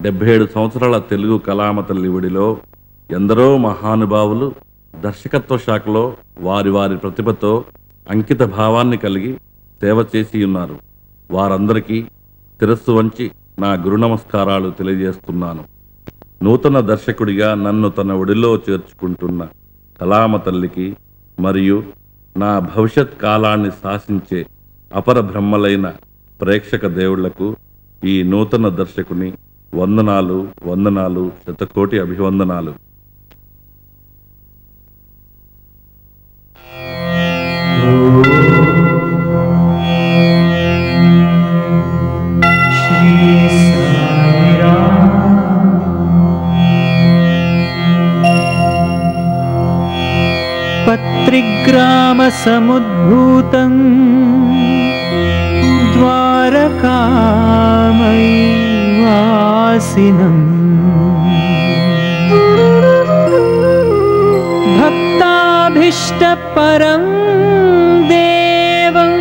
77 సంవత్సరాల తెలుగు కళామతల్లి ఒడిలో ఎందరో మహానుభావులు దర్శకత్వ శాఖలో వారి వారి ప్రతిభతో అంకిత భావాన్ని కలిగి సేవ చేసి ఉన్నారు. వారందరికీ శిరస్సు వంచి నా గురు నమస్కారాలు తెలియజేస్తున్నాను. నూతన దర్శకుడిగా నన్ను తన ఒడిలో చేర్చుకుంటున్న కళామతల్లికి మరియు నా భవిష్యత్ కాలాన్ని శాసించే అపర బ్రహ్మలైన ప్రేక్షక దేవుళ్లకు ఈ నూతన దర్శకుని వందనాలు వందనాలు శతకోటి అభివందనాలు. పత్రిగ్రామ సముద్భూతం ద్వారకామయీవాసినం భక్తాభీష్టపరం దేవం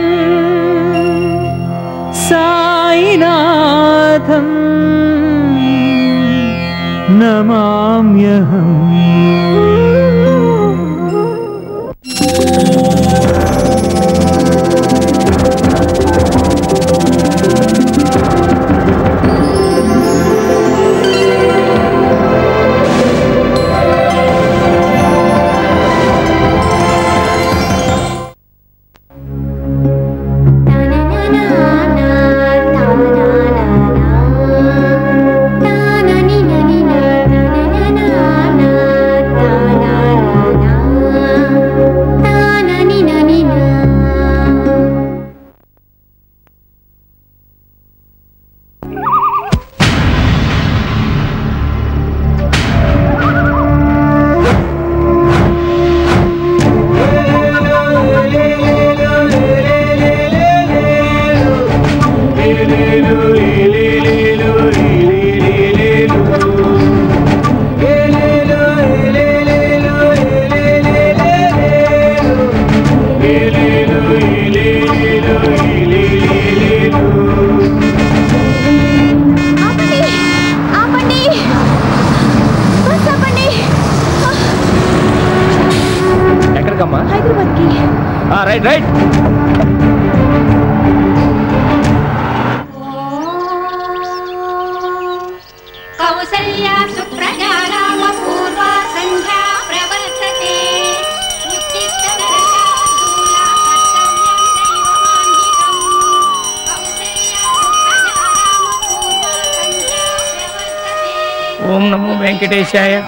సాయినాథం నమామ్యహం.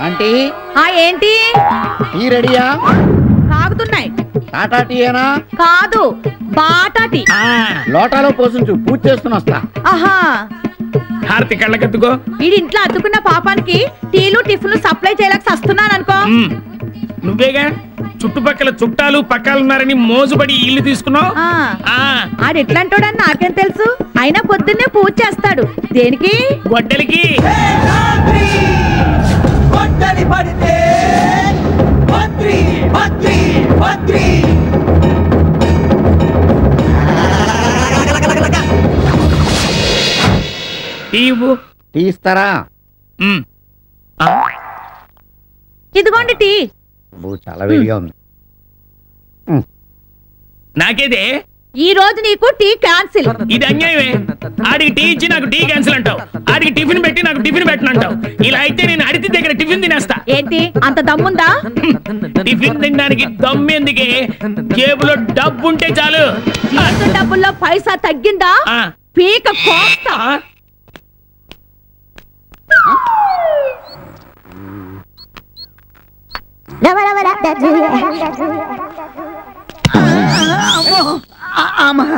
ఆంటీ ఏంటి టీ రెడీయా? తాగుతున్నాయి. టాటా టీయేనా? కాదు, బాటా టీ. లోటాలో పోసించు, పూజ చేసుకుని వస్తా. ఆహా, హారతి కళ్ళకెత్తుకో. వీడి ఇంట్లో అద్దుకున్న పాపానికి టీలు టిఫిన్లు సప్లై చేయలేక వస్తున్నాను అనుకో. నువ్వేగా చుట్టుపక్కల చుట్టాలు పక్కాలున్నారని మోజుబడి ఇల్లు తీసుకున్నావు. ఆడు ఎట్లాంటోడని నాకేం తెలుసు. అయినా పొద్దున్నే పూజ చేస్తాడు. దేనికి? గొడ్డలికి. టీ ఇస్తారా? ఇదిగోండి టీ. చాలా వేడిగా ఉంది. నాకేదే ఈ రోజు నీకు టీ క్యాన్సిల్. ఇది అన్యాయమే. ఆడికి టీ ఇచ్చి నాకు టీ క్యాన్సిల్ అంటావు, ఆడికి టిఫిన్ పెట్టి నాకు టిఫిన్ పెట్టనంటావు. ఇలా అయితే నేను అడితి దగ్గర టిఫిన్ తినేస్తా. ఏంటి అంత దమ్ముందా? టిఫిన్ తినడానికి దమ్ము ఎందుకే? జేబులో డబ్బు ఉంటే చాలు. డబ్బుల్లో పైసా తగ్గిందా? పీక కోస్తా.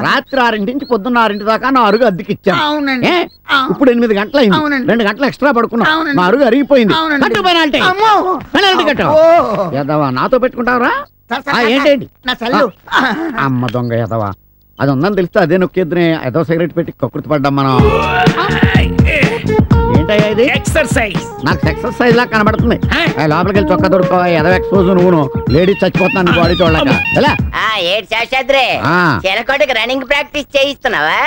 రాత్రి 6 నుంచి పొద్దున్న 6 దాకా నా అరుగు అద్దెకిచ్చాను. ఇప్పుడు 8 గంటలైంది. 2 గంటలు ఎక్స్ట్రా పడుకున్నా. నా అరుగు అరిగిపోయింది. నాతో పెట్టుకుంటావరా? ఏంటండి అమ్మ దొంగ ఎదవా. అది ఉందని తెలిస్తే అదే నొక్కేద్దునే. ఏదో సిగరెట్ పెట్టి కకృతి పడ్డాం మనం. ఏంటయ్యా ఇది? ఎక్సర్సైజ్. నాకు ఎక్సర్సైజ్ లా కనబడుతుంది. లోపలికి వెళ్ళి చొక్కా దొరుకుతావా? ఏదో ఎక్స్పోజ్ నువ్వు లేడీస్ చచ్చిపోతున్నాను బాడీ చూడలేక. రన్నింగ్ ప్రాక్టీస్ చేయిస్తున్నావా?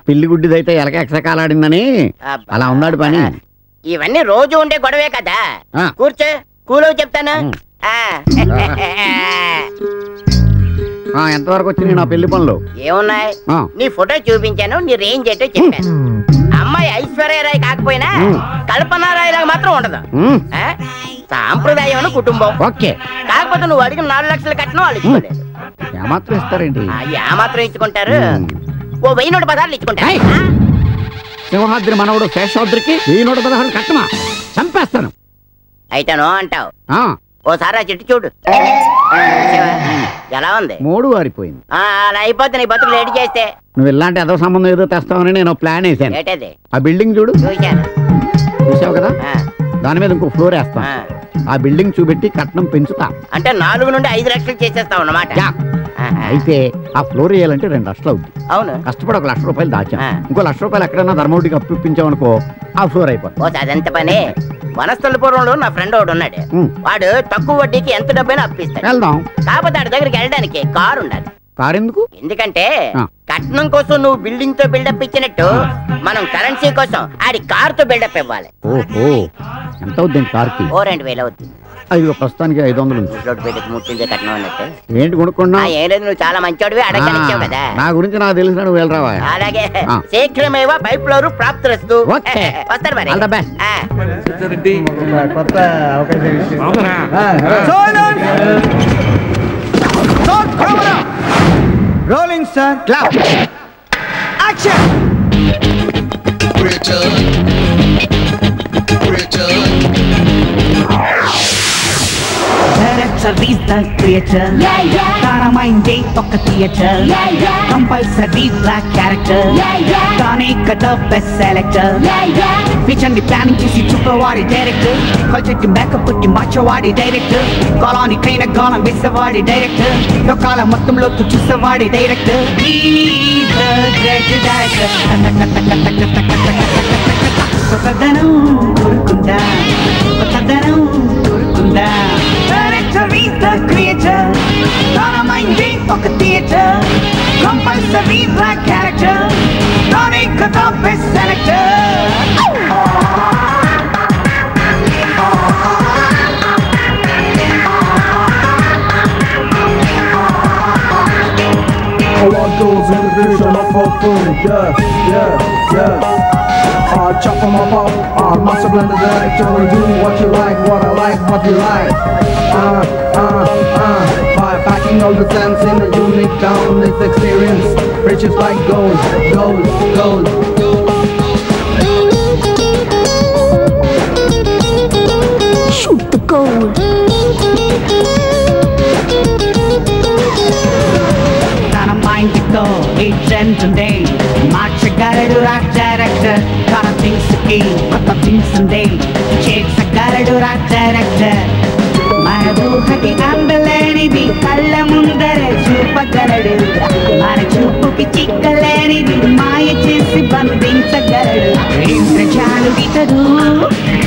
పిల్లి గుడ్డిదైతే ఎలక ఎక్సకాలాడిందని అలా ఉన్నాడు పని. ఇవన్నీ రోజు ఉండే గొడవే కదా. కూర్చో, కూలో చెప్తాను. ఎంతవరకు వచ్చినాయి నా పెళ్లి పనులు? ఏమున్నాయి, నీ ఫోటో చూపించాను, నీ రేంజ్ ఏంటో చెప్పాను. అమ్మాయి ఐశ్వర్యరాయ్ కాకపోయినా కల్పనారాయ్ లాగా మాత్రం ఉండదు. సాంప్రదాయం కుటుంబం ఓకే. కాకపోతే నువ్వు అడిగిన 4 లక్షలు కట్టినా వాళ్ళు ఇచ్చుకోలేదు. ఏమాత్రం ఇస్తారేంటి? ఏమాత్రం ఇచ్చుకుంటారు, ఓ 1116 ఇచ్చుకుంటారు. సింహాద్రి మనవడు శేషాద్రికి 1116 కట్టమా? చంపేస్తాను. అయితే నో అంటావు. ఓసారి ఆ చెట్టు చూడు, ఎలా ఉంది? 3 వారిపోయింది. అలా అయిపోతే నీ బతుకు లేట్ చేస్తే. నువ్వు ఇలాంటి ఏదో సంబంధం ఏదో తెస్తావని నేను ప్లాన్ వేసాను. ఏంటది? ఆ బిల్డింగ్ చూడు. చూసావు కదా, దాని మీద ఇంకో ఫ్లోర్ వేస్తా. ఆ బిల్డింగ్ చూపెట్టి కట్నం పెంచుతా. అంటే 4 నుండి 5 లక్షలు చేసేస్తావు అన్నమాట. అయితే ఆ ఫ్లోర్ వేయాలంటే 2 లక్షలు అవుతుంది. అవును. కష్టపడి 1 లక్ష రూపాయలు దాచాను. ఇంకో 1 లక్ష రూపాయలు ఎక్కడైనా ధర్మవుడికి అప్పు ఇప్పించామనుకో ఆ ఫ్లోర్ అయిపోతుంది. అదంత పని. వనస్థలపురంలో నా ఫ్రెండ్ ఒకడు ఉన్నాడు. వాడు తక్కువ వడ్డీకి ఎంత డబ్బైనా అప్పిస్తాడు. వెళ్దాం. కాకపోతే వాడి దగ్గరికి వెళ్ళడానికి కారు ఉండాలి. కారు ఎందుకు? ఎందుకంటే కట్నం కోసం నువ్వు బిల్డింగ్ తో బిల్డప్ ఇచ్చినట్టు మనం కరెన్సీ కోసం ఆడి కార్ తో బిల్డప్ ఇవ్వాలి. ఓహో, ఎంత అవుతుంది కార్కి? 2000 అవుతుంది. అయ్యో, ప్రస్తుతానికి 500 కట్నం అన్నట్టు. ఏంటి కొనుక్కున్నా? ఏం లేదు, నువ్వు చాలా మంచివాడివి, అడగలిచ్చావు కదా. నా గురించి నాకు తెలిసిన నువ్వు వెళ్ళరావా? అలాగే, శీఘ్రమేవా పైప్ లోరు ప్రాప్తిరస్తు. వస్తారు మరి. Rolling sir, clap, action. Director is the creator. Yeah, yeah. Tara mind day tokka theater. Yeah, yeah. Compulsory black character. Yeah, yeah. Tane the best selector. Yeah, yeah. Vision the planning to see chupawadi director. Culture to back up put the macho wadi director. Colony kind of gone miss a wadi director. Lokala mattum lo tu chusawadi director. He the great director. Kotadanam urukunda. Kotadanam urukunda. Director is the creator. Tara mind day tokka theater. Compulsory black character. Tane the best selector. What goes in the vision of our food? Yeah, yeah, yeah. Chop 'em up, master blender director. Do what you like, what I like, what you like. By packing all the sense in a unique town, this experience riches like gold, gold, gold. Shoot the gold. Day, మార్చగలడు rock director. తన things కి కొత్త things ఉండే చేర్చగలడు rock director. మన ఊహకి అందలేనిది కళ్ళ ముందర చూపగలడు. మన చూపుకి చిక్కలేనిది మాయ చేసి బంధించగలడు. ఇంద్రజాలు ఇతడు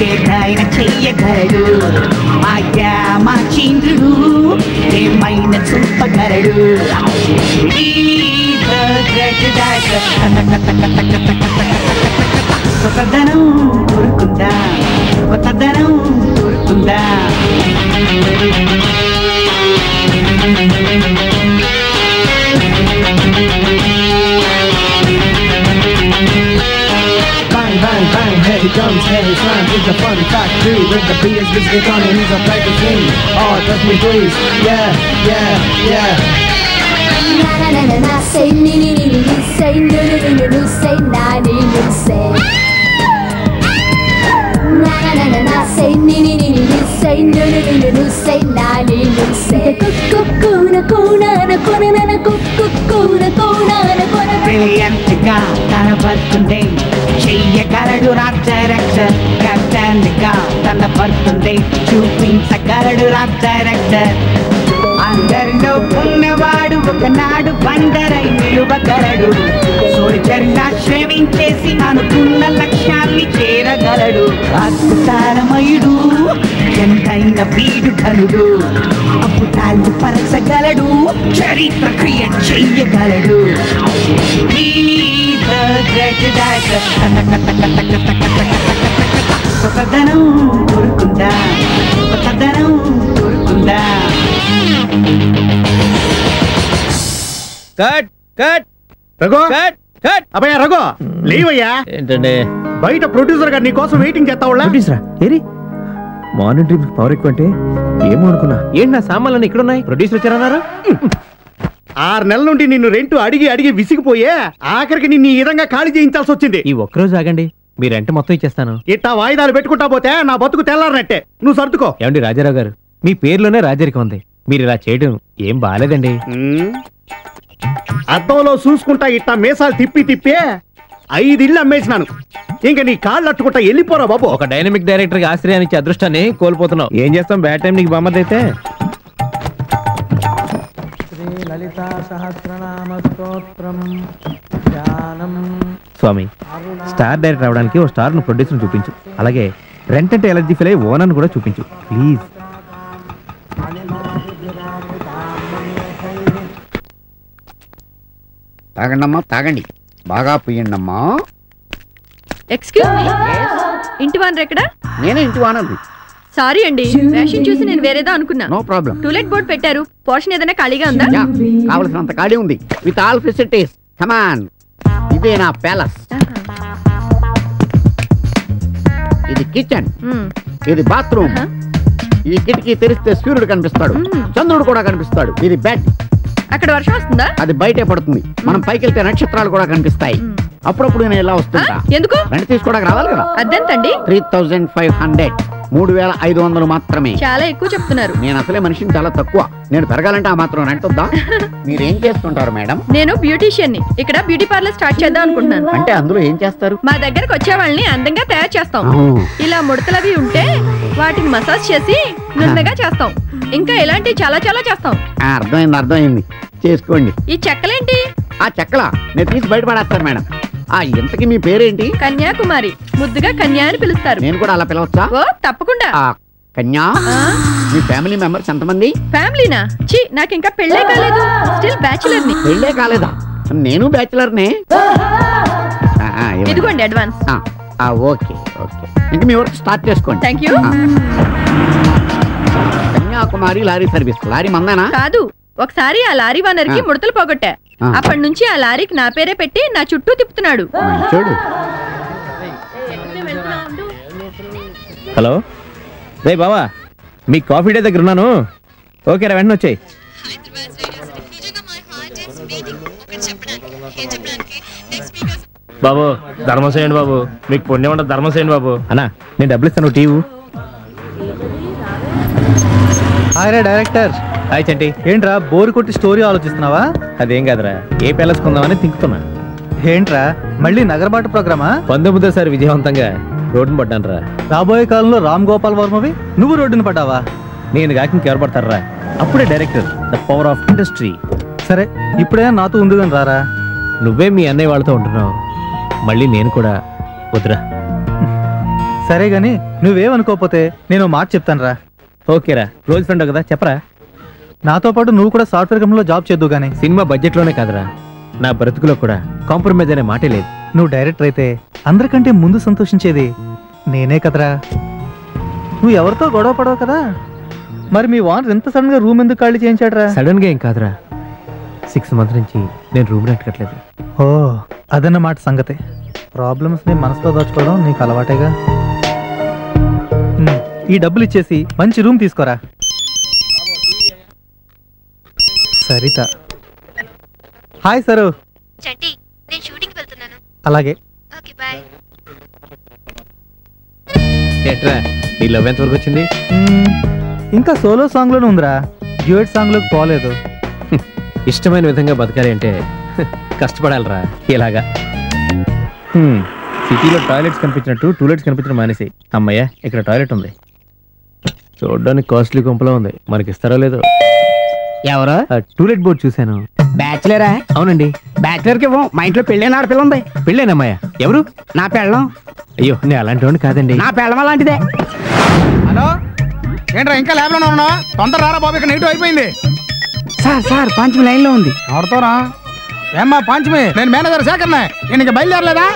ఏదైనా చెయ్యగలడు. మాయా మా చంద్రుడు ఏమైనా చూపగలడు. కొత్తదనం ఊరుకుందా, కొత్తదనం ఊరుకుందా. Bang, bang, bang, here he comes, here he comes. It's a fun factory with the biggest biscuit on and he's a practice king. Oh, touch me please, yeah, yeah, yeah. Na na na na na, say ni ni ni ni, say no no no no no, say na ni ni say. Na na na na na, say ni ni ni ni, say no no no no no, say na ni ni say. Kuku na kuna na kuna na na kuku na kuna na kuna. Brilliant గా కనబడుతుంది, చెయ్యగలడు rock director. Captain గా కనబడుతుంది, చూపించగలడు rock director. అందరిలో ఉన్నవాడు ఒకనాడు బండరై నిలువగలడు. సోల్జర్గా శ్రమించేసి అనుకున్న లక్ష్యాన్ని చేరగలడు. అద్భుతాలమయుడు ఎంతైన వీడు ధనుడు. అద్భుతాలు పరచగలడు, చరిత్ర క్రియేట్ చెయ్యగలడు. బ్రెడ్ డాష్ కొత్తదనం కోరుకుందా కొత్తదనం కోరుకుందా cut cut Raghu cut cut అబ్బయ్యా Raghu లేవయ్యా. ఏంటండి బయట ప్రొడ్యూసర్ గారు నీ కోసం వెయిటింగ్ చేస్తావులా. ఏరి మార్నింగ్ డ్రీమ్స్ పవర్ ఎక్కువ అంటే ఏమో అనుకున్నా. ఏంటి నా సామాన్లు ఇక్కడ ఉన్నాయి? ప్రొడ్యూసర్ వచ్చారన్నారు. 6 నెలల నుండి నిన్ను రెంట్ అడిగి అడిగి విసిగిపోయే ఆఖరికి నిన్ను ఈ విధంగా ఖాళీ చేయించాల్సి వచ్చింది. ఈ ఒక్కరోజు ఆగండి, మీ రెంట్ మొత్తం ఇచ్చేస్తాను. ఇట్టా వాయిదాలు పెట్టుకుంటా పోతే నా బతుకు తెల్లారనట్టే. నువ్వు సర్దుకో. ఏమండి రాజారావు గారు, మీ పేరులోనే రాజరికం ఉంది. మీరు ఇలా చేయడం ఏం బాలేదండి. అద్దంలో చూసుకుంటా ఇట్టా మీసాలు తిప్పి తిప్పే 5 ఇళ్ళు అమ్మేసినాను. ఇంకా నీ కాళ్ళు అట్టుకుంటా వెళ్ళిపోరా బాబు. ఒక డైనమిక్ డైరెక్టర్ కి ఆశ్రయాన్ని ఇచ్చే అదృష్టాన్ని కోల్పోతున్నావు. ఏం చేస్తాం, బ్యాడ్ టైం నీకు బొమ్మదైతే. స్వామి, స్టార్ డైరెక్టర్ అవడానికి ఓ స్టార్ ను ప్రొడ్యూసర్ చూపించు. అలాగే రెంట్ అంటే ఎలర్జీ ఫీల్ అయ్యి ఓనర్ కూడా చూపించు ప్లీజ్. తాగండమ్మా తాగండి, బాగా పోయండమ్మా. ఎక్స్క్యూజ్ మీ, ఇంటి వానర్ ఎక్కడ? నేనే ఇంటి వానరు. సారీ అండి, వేషన్ చూసి నేను వేరేదో అనుకున్నా. No problem. టూలెట్ బోర్డ్ పెట్టారు, పోర్షన్ ఏదైనా ఖాళీగా ఉందా? కావలసినంత ఖాళీ ఉంది, విత్ ఆల్ ఫెసిలిటీస్. కమాన్, ఇదే నా ప్యాలెస్. ఇది కిచెన్, ఇది బాత్రూమ్. ఈ కిటికీ తెరిస్తే సూర్యుడు కనిపిస్తాడు, చంద్రుడు కూడా కనిపిస్తాడు. ఇది బెడ్. అక్కడ వర్షం వస్తుందా? అది బయటే పడుతుంది. మనం పైకి వెళ్తే నక్షత్రాలు కూడా కనిపిస్తాయి. అప్పుడప్పుడు నేను ఇలా వస్తుంటా. ఎందుకు? రెంట్ తీసుకోవడానికి రావాలి కదా. అద్దెంతండి? 3500, 3500 మాత్రమే. చాలా ఎక్కువ చెప్తున్నారు. నేను అసలే మనిషిని చాలా తక్కువ. నేను పెరగాలంటే ఆ మాత్రం రెంట్ వద్దా? మీరేం చేస్తుంటారు మేడం? నేను బ్యూటీషియన్ ని. ఇక్కడ బ్యూటీ పార్లర్ స్టార్ట్ చేద్దాం అనుకుంటున్నాను. అంటే అందులో ఏం చేస్తారు? మా దగ్గరకు వచ్చే వాళ్ళని అందంగా తయారు చేస్తాం. ఇలా ముడతలవి ఉంటే వాటిని మసాజ్ చేసి నున్నగా చేస్తాం. ఇంకా ఇలాంటి చాలా చాలా చేస్తాం. అర్థమైంది, చేసుకోండి. ఈ చెక్కలేంటి? ఆ చెక్కలా నేను తీసి బయటపడేస్తాను మేడం. ఇంతకీ మీ పేరేంటి? కన్యాకుమారి, ముద్దుగా కన్యా అని పిలుస్తారు. నేను కూడా అలా పిలవచ్చా? ఓ తప్పకుండా. కన్యా, మీ ఫ్యామిలీ మెంబర్స్ ఎంతమంది? ఫ్యామిలీనా? చి, నాకు ఇంకా పెళ్ళే కాలేదు. స్టిల్ బ్యాచిలర్ ని. పెళ్ళే కాలేదా? నేను బ్యాచిలర్ నే. ఇదిగోండి అడ్వాన్స్. ఓకే ఓకే, ఇంక మీ వర్క్ స్టార్ట్ చేసుకోండి. Thank you. Kanyakumari lorry service. Lorry మందేనా? కాదు, ఒకసారి ఆ లారీ ఓనర్ కి ముడతలు పోగొట్టా. అప్పటి నుంచి ఆ లారీకి నా పేరే పెట్టి నా చుట్టూ తిప్పుతున్నాడు. చూడు. హలో రే బావా, మీ కాఫీ డే దగ్గర ఉన్నాను. ఓకే రా, వెంటనే వచ్చాయి. బాబు ధర్మం చేయండి బాబు, మీకు పుణ్యం ఉండదు. ధర్మం చేయండి బాబు. అన్నా నేను డబ్బులు ఇస్తాను, టీవీ. హాయ్ రా డైరెక్టర్. హాయ్ చంటి. ఏంట్రా బోర్ కొట్టి స్టోరీ ఆలోచిస్తున్నావా? అదేం కాదురా, ఏ ప్యాలెస్ కొందామని తింకుతున్నా. ఏంట్రా మళ్ళీ నగరబాటు ప్రోగ్రామా? 19సారి విజయవంతంగా రోడ్డును పడ్డాను రా. రాబోయే కాలంలో రామ్ గోపాల్ వర్మవి నువ్వు రోడ్డును పడ్డావా? నేను కాక ఇంకెవరు పడతారా? అప్పుడే director, the power of industry. సరే, ఇప్పుడే నాతో ఉందిగాని రారా. నువ్వే మీ అన్నయ్య వాళ్ళతో ఉంటున్నావు, మళ్ళీ నేను కూడా వద్దురా. సరే గాని నువ్వేమనుకోకపోతే నేను మాట చెప్తాను రా. ఓకేరా, క్లోజ్ ఫ్రెండ్ కదా, చెప్పరా. నాతో పాటు నువ్వు కూడా సాఫ్ట్వేర్ కంపెనీలో జాబ్ చేద్దు గానీ. సినిమా బడ్జెట్ లోనే కాదురా, నా బ్రతుకులో కూడా కాంప్రమైజ్ అనే మాటే లేదు. నువ్వు డైరెక్టర్ అయితే అందరికంటే ముందు సంతోషించేది నేనే కదరా. నువ్వు ఎవరితో గొడవ పడవు కదా. మరి మీ వానర్ ఎంత సడన్ గా రూమ్ ఎందుకు ఖాళీ చేయించాడరా? సడన్ గా ఏం కాదురా, 6 months నుంచి నేను రూమ్ రెంట్ కట్టలేదు. ఓ అదన్నమాట సంగతి. ప్రాబ్లమ్స్ ని మనసులో దాచుకోవడం నీకు అలవాటేగా. ఈ డబ్బులు ఇచ్చేసి మంచి రూమ్ తీసుకోరా. సరిత. Hi sir. చంటి, నేను షూటింగ్ వెళ్తున్నాను. అలాగే. Okay bye. ఎట్రా నీ లవ్ ఎంత వరకు వచ్చింది? ఇంకా సోలో సాంగ్ లోనే ఉందిరా, డ్యూయట్ సాంగ్ లోకి పోలేదు. ఇష్టమైన విధంగా బతకాలి అంటే కష్టపడాలరా. ఇలాగా సిటీలో టాయిలెట్స్ కనిపించినట్టు టూలెట్స్ కనిపించడం మానేసి. అమ్మయ్య, ఇక్కడ టాయిలెట్ ఉంది. చూడడానికి కాస్ట్లీ గుంపలో ఉంది, మనకి ఇస్తారో లేదో. ఎవరు? టూలెట్ బోర్డ్ చూశాను. బ్యాచిలరా? అవునండి. బ్యాచిలర్ కి మా ఇంట్లో పెళ్ళైన ఆడపిల్ల ఉంది. పెళ్ళేనమ్మయ్య. ఎవరు? నా పెళ్ళం. అయ్యో, నేను అలాంటి వాడిని కాదండి. నా పెళ్ళం అలాంటిదే. హలో, ఏంట్రా ఇంకా ల్యాబ్ లోనే ఉన్నావా? తొందర రారా బాబు, ఇక్కడ నెగిటివ్ అయిపోయింది. సార్ పంచం లైన్ లో ఉంది. ఆడుతారా? ఏమ్మా పంచమి, నేను మేనేజర్ శేఖర్నే. నేను ఇంకా బయలుదేరలేదా?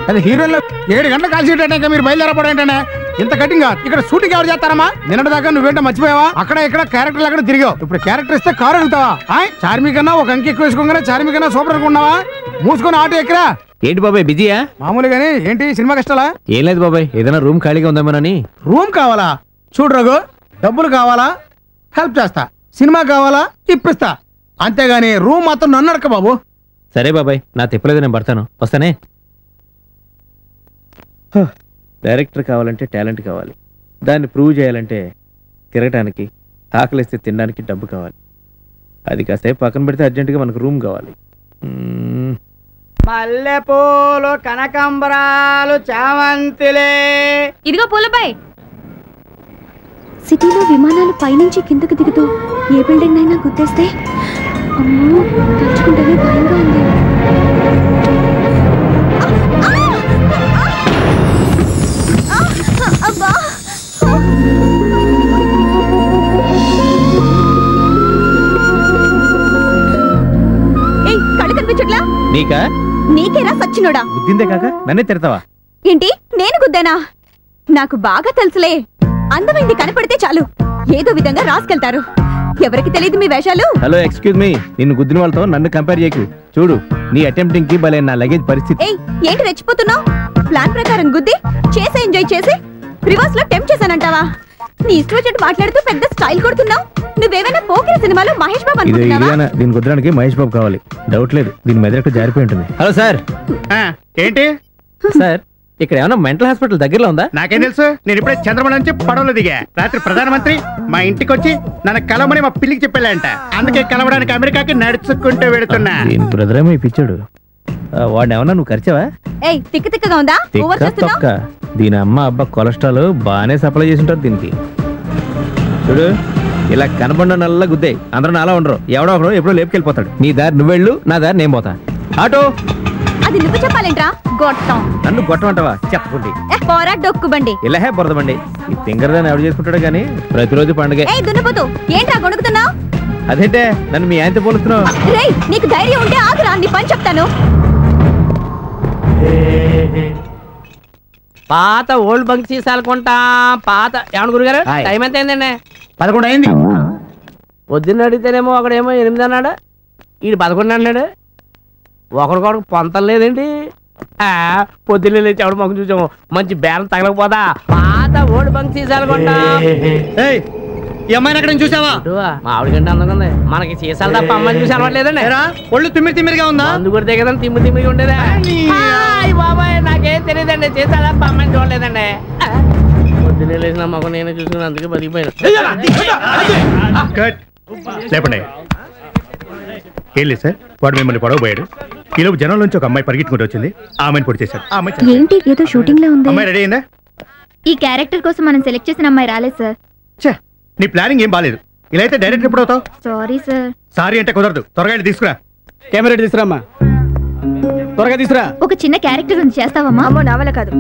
అది హీరోయిన్లో 7 గంటలు కాల్సి ఇంకా మీరు బయలుదేరపోవడం ఏంటనే? ఇంత కటింగ్ ఇక్కడ షూటింగ్ ఎవరు చేస్తారమ్మా? నిన్నటి దాకా నువ్వేంటో మర్చిపోయావా? అక్కడ ఇక్కడ క్యారెక్టర్లు అక్కడ తిరిగావు. ఇప్పుడు క్యారెక్టర్ ఇస్తే కారు అడుగుతావా? చార్మి కన్నా ఒక అంకి ఎక్కువ వేసుకోగానే చార్మి కన్నా సూపర్ అనుకున్నావా? మూసుకొని ఆటో ఎక్కరా. ఏంటి బాబాయ్ బిజీయా? మామూలుగానే. ఏంటి సినిమా కష్టాలా? ఏం లేదు బాబాయ్, ఏదైనా రూమ్ ఖాళీగా ఉందామని. రూమ్ కావాలా? చూడు రఘు, డబ్బులు కావాలా? హెల్ప్ చేస్తా. సినిమా కావాలా? ఇప్పిస్తా. అంతేగాని రూమ్ మాత్రం నన్ను అడక బాబు. సరే బాబాయ్, నా తిప్పలేదు, నేను పడతాను. వస్తానే. డైరెక్టర్ కావాలంటే టాలెంట్ కావాలి. దాన్ని ప్రూవ్ చేయాలంటే తిరగటానికి, ఆకలిస్తే తినడానికి డబ్బు కావాలి. అది కాసేపు పక్కన పెడితే అర్జెంటుగా మనకు రూమ్ కావాలి. మల్లెపూలు, కనకాంబరాలు, చామంతిలే. ఇదిగో పూలపై. సిటీలో విమానాలు పైనుంచి కిందకు దిగుతూ ఏ బిల్డింగ్ అయినా గుద్దేస్తే అమ్మో, తలుచుకుంటేనే భయంగా ఉంది. కళ్ళు కనిపించట్లా నీకా? నీకేరా సచ్చినోడా? గుద్దిందే కాక నన్నే తిడతావా? ఏంటి నేను గుద్దానా? నాకు బాగా తెలుసులే. అందమైంది కనపడితే చాలు ఏదో విధంగా రాసుకెళ్తారు. ఎవరికి తెలియదు మీ వేషాలు. Hello, excuse me. నిన్ను గుద్దిన వాళ్ళతో నన్ను కంపేర్ చేయకు. చూడు, నీ అటెంప్టింగ్ కి భలే నా లగేజ్ పరిస్థితి. ఏంటి రెచ్చిపోతున్నావు? ప్లాన్ ప్రకారం గుద్ది చేసి ఎంజాయ్ చేసి రివర్స్ లో టెంప్ట్ చేశానంటావా? నీ ఇష్టం వచ్చినట్టు మాట్లాడుతూ పెద్ద స్టైల్ కొడుతున్నావు. నువ్వేమైనా పోకిరి సినిమాలో మహేష్ బాబు అనుకుంటున్నావా? దీని కుదరడానికి మహేష్ బాబు కావాలి. డౌట్ లేదు, దీని మెదడు జారిపోయి ఉంటుంది. Hello sir. ఏంటి సార్, ఇక్కడ ఏమైనా మెంటల్ హాస్పిటల్ దగ్గరలో ఉందా? నాకేం తెలుసు. నేను ఇప్పుడే చంద్రబాబు నుంచి పడవలో దిగా. రాత్రి ప్రధానమంత్రి మా ఇంటికి వచ్చి నన్ను కలవమని మా పిల్లికి చెప్పాలంట. అందుకే కలవడానికి అమెరికాకి నడుచుకుంటూ వెళుతున్నా. బ్రదర్ ఏమో ఇప్పించాడు. వాడిని ఏమన్నా నువ్వు ఖర్చావా? తిక్కగా ఉందా? దీని అమ్మ అబ్బా కొలెస్ట్రాల్ బాగానే సప్లై చేసి ఉంటారు దీనికి. చూడు, ఇలా కనబడిన నల్ల గుద్దే. అందరూ నాలా ఉండరు. ఎవడో ఒకడు ఎప్పుడో లేపుకెళ్ళిపోతాడు. నీ దారి నువ్వెళ్ళు, నా దారి నేను పోతా. ఆటో. అది నువ్వు చెప్పాలేంట్రా గొట్టం? నన్ను గొట్టమంటావా? చెప్పండి. పోరా డొక్కుబండి. ఇలా బురదబండి. ఈ ఫింగర్ దాన్ని ఎవడు చేసుకుంటాడు కానీ ప్రతిరోజు పండుగ. దున్నపోతూ ఏంట్రా గొడుగుతున్నావు? అదేంటే నన్ను మీ ఆయనతో పోలుస్తున్నావు? రేయ్, నీకు ధైర్యం ఉంటే ఆగురా, నీ పని చెప్తాను. పాత ఓల్డ్ బంక్ సీసాలు కొంటా. పాత ఏమన్నా గురుగారు, టైం ఎంత అయిందండి? 11 అయింది. పొద్దున్న అడిగితేనేమో ఒకడేమో 8 అన్నాడు, ఈడు 11 అన్నాడు. ఒకరికొకరికి పొంతం లేదండి. పొద్దున్న లేచి ఎవడు మొక్క చూసాము, మంచి బేరం తగలకపోదా. పాత ఓల్డ్ బంక్ సీసాలు కొంటా. ఈ అమ్మాయిని అక్కడ చూసావా? మా ఆవిడ కంటే అందంగా ఉంది. మనకి సీసాలు తప్ప అమ్మాయిని చూసి అలవాట్లేదండి. ఒళ్ళు తిమ్మిరిగా ఉందా? అందు కొడితే కదా తిమ్మిగా ఉండేదా? బాబాయ్, నాకేం తెలియదండి. సీసాలు తప్ప అమ్మాయిని చూడలేదండి. పొద్దున్న లేచిన మొక్క నేను చూసుకుని అందుకే బతికిపోయాను. లేపండి. ఏం లేదు సార్, వాడు మిమ్మల్ని పొడవబోయాడు. ఈలోపు జనం నుంచి ఒక అమ్మాయి పరిగెత్తుకుంటూ వచ్చింది. ఆ అమ్మాయిని పొడి చేశాడు. ఏంటి ఏదో షూటింగ్ లో ఉంది. అమ్మాయి రెడీ అయిందా? ఈ క్యారెక్టర్ కోసం మనం సెలెక్ట్ చేసిన అమ్మాయి రాలేదు సార్. నీ ప్లానింగ్ ఏం బాలేదు. ఇలా అయితే డైరెక్ట్ ఎప్పుడు అవుతావు? Sorry sir. సారీ అంటే కుదరదు. త్వరగా తీసుకురా. కెమెరా తీసుకురామ్మా, త్వరగా తీసుకురా. ఒక చిన్న క్యారెక్టర్ ఉంది, చేస్తావమ్మా? అమ్మో, నా వల్ల కాదు.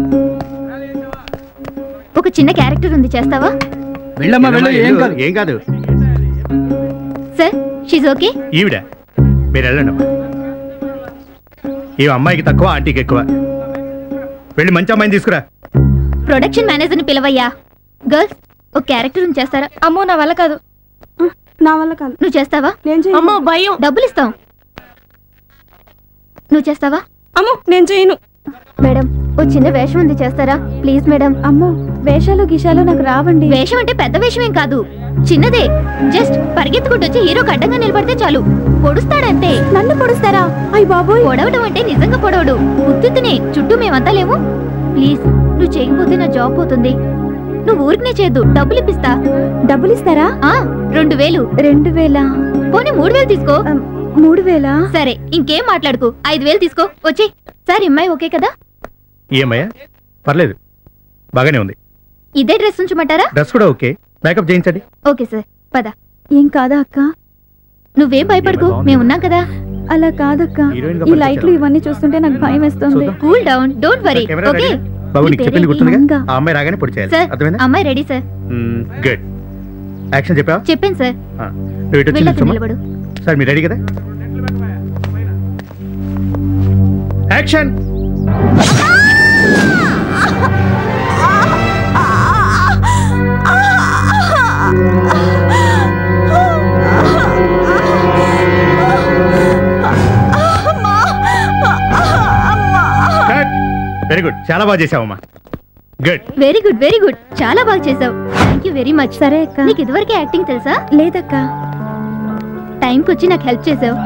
ఒక చిన్న క్యారెక్టర్ ఉంది, చేస్తావా? వెళ్ళమ్మా, వెళ్ళు. ఏం కాదు సార్. She's okay. ఈవిడ మీరు వెళ్ళండి అమ్మా. ఈ అమ్మాయికి తక్కువ, ఆంటీకి ఎక్కువ. వెళ్ళి మంచి అమ్మాయిని తీసుకురా. ప్రొడక్షన్ మేనేజర్ని పిలవయ్యా. గర్ల్స్, ఒక క్యారెక్టర్ ఉంది, చేస్తారా? అమ్మో, నా వల్ల కాదు. నా వల్ల కాదు. నువ్వు చేస్తావా? అమ్మో, భయం. డబ్బులు ఇస్తాం. నువ్వు చేస్తావా? అమ్మో, నేను చేయను. మేడం, ఓ చిన్న వేషం ఉంది, చేస్తారా? Please madam. అమ్మో, వేషాలు గిషాలు నాకు రావండి. వేషం అంటే పెద్ద వేషమేం కాదు, చిన్నదే. జస్ట్ పరిగెత్తుకుంటూ వచ్చి హీరోకి అడ్డంగా నిలబడితే చాలు. పొడుస్తాడంతే. నన్ను పొడుస్తారా? అయ్య బాబోయ్. పొడవడం అంటే నిజంగా పొడవడు, ఉత్తునే. చుట్టూ మేమంతా లేము. ప్లీజ్, నువ్వు చేయకపోతే నా జాబ్ పోతుంది. నువ్వు ఊరికనే చేయద్దు, డబ్బులు ఇప్పిస్తా. డబ్బులు ఇస్తారా? 2000. 2000? పోనీ 3000 తీసుకో. 3000? సరే, ఇంకేం మాట్లాడుకో. 5000 తీసుకో. వచ్చి. సార్, అమ్మాయి ఓకే కదా? ఏమయ్యా, పర్లేదు, బాగానే ఉంది. ఇదే డ్రెస్ ఉంచమంటారా? డ్రెస్ కూడా ఓకే. మేకప్ చేయించండి. ఓకే సార్, పద. ఏం కాదా అక్క? నువ్వేం భయపడకు, మేమున్నాం కదా. అలా కాదక్క, ఈ లైట్లు ఇవన్నీ చూస్తుంటే నాకు భయం వేస్తుంది. Cool down, don't worry. Okay బాబు, నీకు చెప్పింది గుర్తుందిగా? ఆ అమ్మాయి రాగానే పొడి చేయాలి. అర్థమైందా? అమ్మాయి రెడీ సార్. గుడ్. యాక్షన్ చెప్పావా? చెప్పాను సార్. నువ్వు ఇటు వచ్చి నిల్చోమ్మా. నిలబడు. సార్, మీరు రెడీ కదా? యాక్షన్. వెరీ గుడ్, చాలా బాగా చేసావమ్మా. Good. Very good very good, చాలా బాగా చేసావు. Thank you very much. సరే అక్క, నీకు ఇదివరకే యాక్టింగ్ తెలుసా? లేదక్క. టైంకి వచ్చి నాకు హెల్ప్ చేసావు.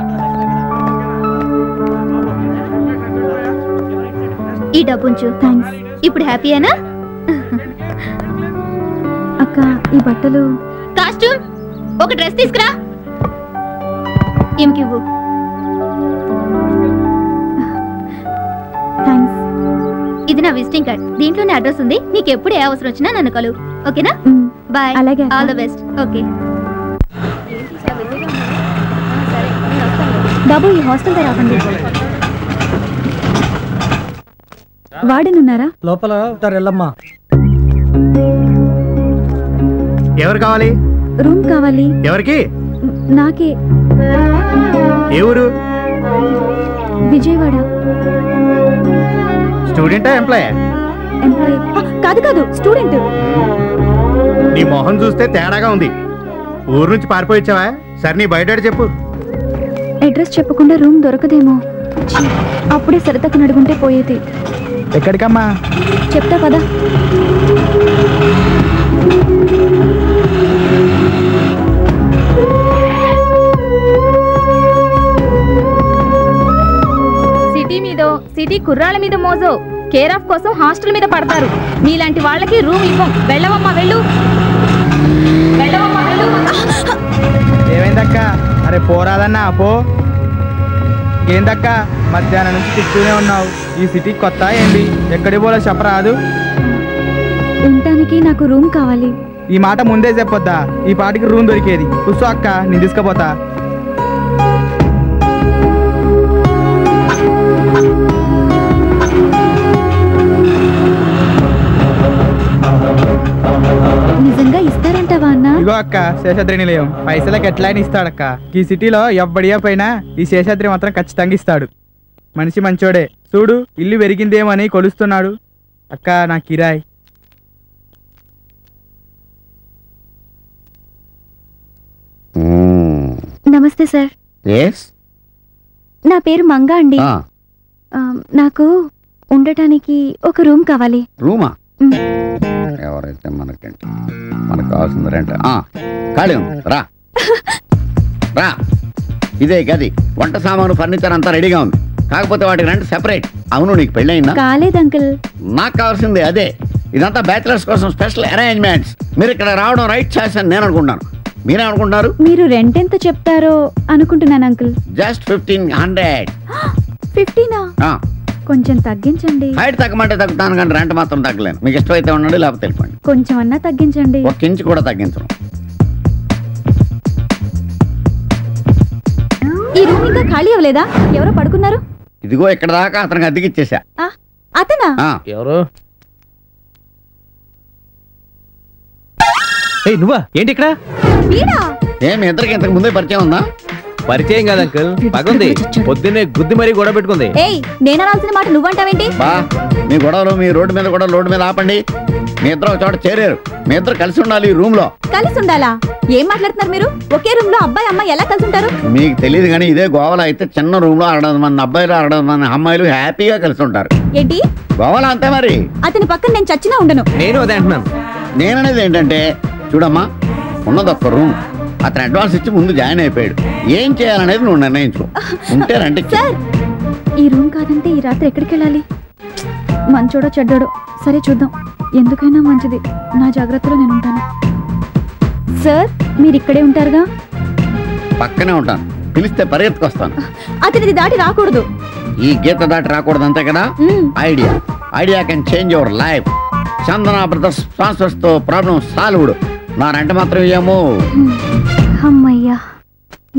ఈ డబ్బు ఉంచు. థ్యాంక్స్. ఇప్పుడు హ్యాపీయేనా? అక్క ఈ బట్టలు. కాస్ట్యూమ్ ఒక డ్రెస్ తీసుకురా. ఏమికివ్వు. థ్యాంక్స్. ఇది నా విజిటింగ్ కార్డ్. దీంట్లోనే అడ్రస్ ఉంది. నీకు ఎప్పుడు ఏ అవసరం వచ్చినా నన్ను కలువు. ఓకేనా? బాయ్. అలాగే. All the best. ఓకే బాబు, ఈ హాస్టల్ దగ్గర ఆపండి. వార్డెన్ లోపల వెళ్ళమ్మా. ఎవరు కావాలి? రూమ్ కావాలి. ఎవరికి? నాకే. ఏ ఊరు? విజయవాడ. స్టూడెంటా ఎంప్లాయ్? ఎంప్లాయీ. కాదు కాదు, స్టూడెంట్. నీ మొహం చూస్తే తేడాగా ఉంది. ఊరు నుంచి పారిపోయిచ్చావా? సరే నీ బయట చెప్పు. అడ్రస్ చెప్పకుండా రూమ్ దొరకదేమో. అప్పుడే సరితకు అడుగుంటే పోయేది. ఎక్కడికమ్మా? చెప్తా కదా. సిటీ మీదో సిటీ కుర్రాళ్ళ మీద మోజో కేర్ ఆఫ్ కోసం హాస్టల్ మీద పడతారు. నీలాంటి వాళ్ళకి రూమ్ ఇవ్వం. వెళ్ళవమ్మా, వెళ్ళు. ఏమైందక్క? అరే పోరాదన్నా పో. ఏందక్క మధ్యాహ్నం నుంచి తిప్పుతూనే ఉన్నావు? ఈ సిటీ కొత్త ఏంది? ఎక్కడికి పోలో చెప్పరాదు? ఉండటానికి నాకు రూమ్ కావాలి. ఈ మాట ముందే చెప్పొద్దా? ఈ పాటికి రూమ్ దొరికేది. కూర్చో అక్క, నేను తీసుకుపోతా. నిజంగా ఇస్తారంటావా అన్న? ఇగో అక్క, శేషాద్రి నిలయం. పైసలకు ఎట్లా అని ఇస్తాడక్క. ఈ సిటీలో ఎవ్వడియా పైన ఈ శేషాద్రి మాత్రం ఖచ్చితంగా ఇస్తాడు. మనిషి మంచోడే. చూడు, ఇల్లు పెరిగిందేమని కొలుస్తున్నాడు. అక్క నా కిరాయ్. నమస్తే సార్. నా పేరు మంగా అండి. నాకు ఉండటానికి ఒక రూమ్ కావాలి. రూమా? ఎవరైతే మనకేంటి, మనకు కావాల్సింది రెంట్. ఖాళీ ఉంది, రా రా. ఇదే గది, వంట సామాను, ఫర్నిచర్ అంతా రెడీగా ఉంది. కాకపోతే వాటికి రెంట్ సెపరేట్. అవును, నీకు పెళ్ళయిందా? కాలేదు అంకుల్. నాకు కావాల్సింది అదే. ఇదంతా బ్యాచిలర్స్ కోసం స్పెషల్ అరేంజ్మెంట్స్. మీరు ఇక్కడ రావడం రైట్ చాయిస్ అని నేను అనుకుంటాను. మీరేమనుకుంటారు? మీరు రెంట్ ఎంత చెప్తారో అనుకుంటున్నాను అంకుల్. జస్ట్ 1500. 15? కొంచెం తగ్గించండి. హైట్ తగ్గమంటే తగ్గుతాను, కానీ రెంట్ మాత్రం తగ్గలేను. మీకు ఇష్టమైతే ఉండండి, లేకపోతే వెళ్ళిపోండి. కొంచెం అన్నా తగ్గించండి. ఒక ఇంచు కూడా తగ్గించను. ఈ రూమ్ ఇంకా ఖాళీ అవ్వలేదా? ఎవరో పడుకున్నారు. ఇదిగో ఇక్కడ దాకా అతనికి అద్దెకిచ్చేసా. అతనా? ఎవరు? నువ్వా? ఏంటి ఇక్కడ? ఏమి ఇద్దరికి ఇంతకు ముందే పరిచయం ఉందా? పరిచయం కాదు అంకుల్, పగుంది. పొద్దున్నే గుద్ది మరీ గొడవ పెట్టుకుంది. నేను అనాల్సిన మాట నువ్వంటావేంటి? బా, మీ గొడవలు మీ రోడ్డు మీద కూడా రోడ్డు మీద ఆపండి. మీ ఇద్దరు ఒక చోట చేరారు. మీ ఇద్దరు కలిసి ఉండాలి ఈ రూమ్ లో. కలిసి ఉండాలా? ఏం మాట్లాడుతున్నారు మీరు? ఒకే రూమ్ లో అబ్బాయి అమ్మాయి ఎలా కలిసి ఉంటారు? మీకు తెలియదు కానీ ఇదే గోవాలో అయితే చిన్న రూమ్ లో 60 మంది అబ్బాయిలు 60 మంది అమ్మాయిలు హ్యాపీగా కలిసి ఉంటారు. ఏంటి? గోవాలో అంతే మరి. అతని పక్కన నేను చచ్చినా ఉండను. నేను అదే అంటున్నాను. నేననేది ఏంటంటే, చూడమ్మా, ఉన్నది ఒక్క రూమ్. అతను అడ్వాన్స్ ఇచ్చి ముందు జాయిన్ అయిపోయాడు. ఏం చేయాలనేది నువ్వు నిర్ణయించు. ఉంటే రండి. సార్, ఈ రూమ్ కాదంటే ఈ రాత్రి ఎక్కడికి వెళ్ళాలి? మంచోడో చెడ్డోడో సరే చూద్దాం. ఎందుకైనా మంచిది. నా జాగ్రత్తలో నేను ఉంటాను. సార్, మీరు ఇక్కడే ఉంటారుగా? పక్కనే ఉంటాను. పిలిస్తే పరిగెత్తుకొస్తాను. అతనిది దాటి రాకూడదు. ఈ గీత దాటి రాకూడదు, అంతే కదా? Idea can change your life. Chandana brothers sponsors తో ప్రాబ్లం సాల్వ్డ్. నా రెంట్ మాత్రం ఏమో. అమ్మయ్యా,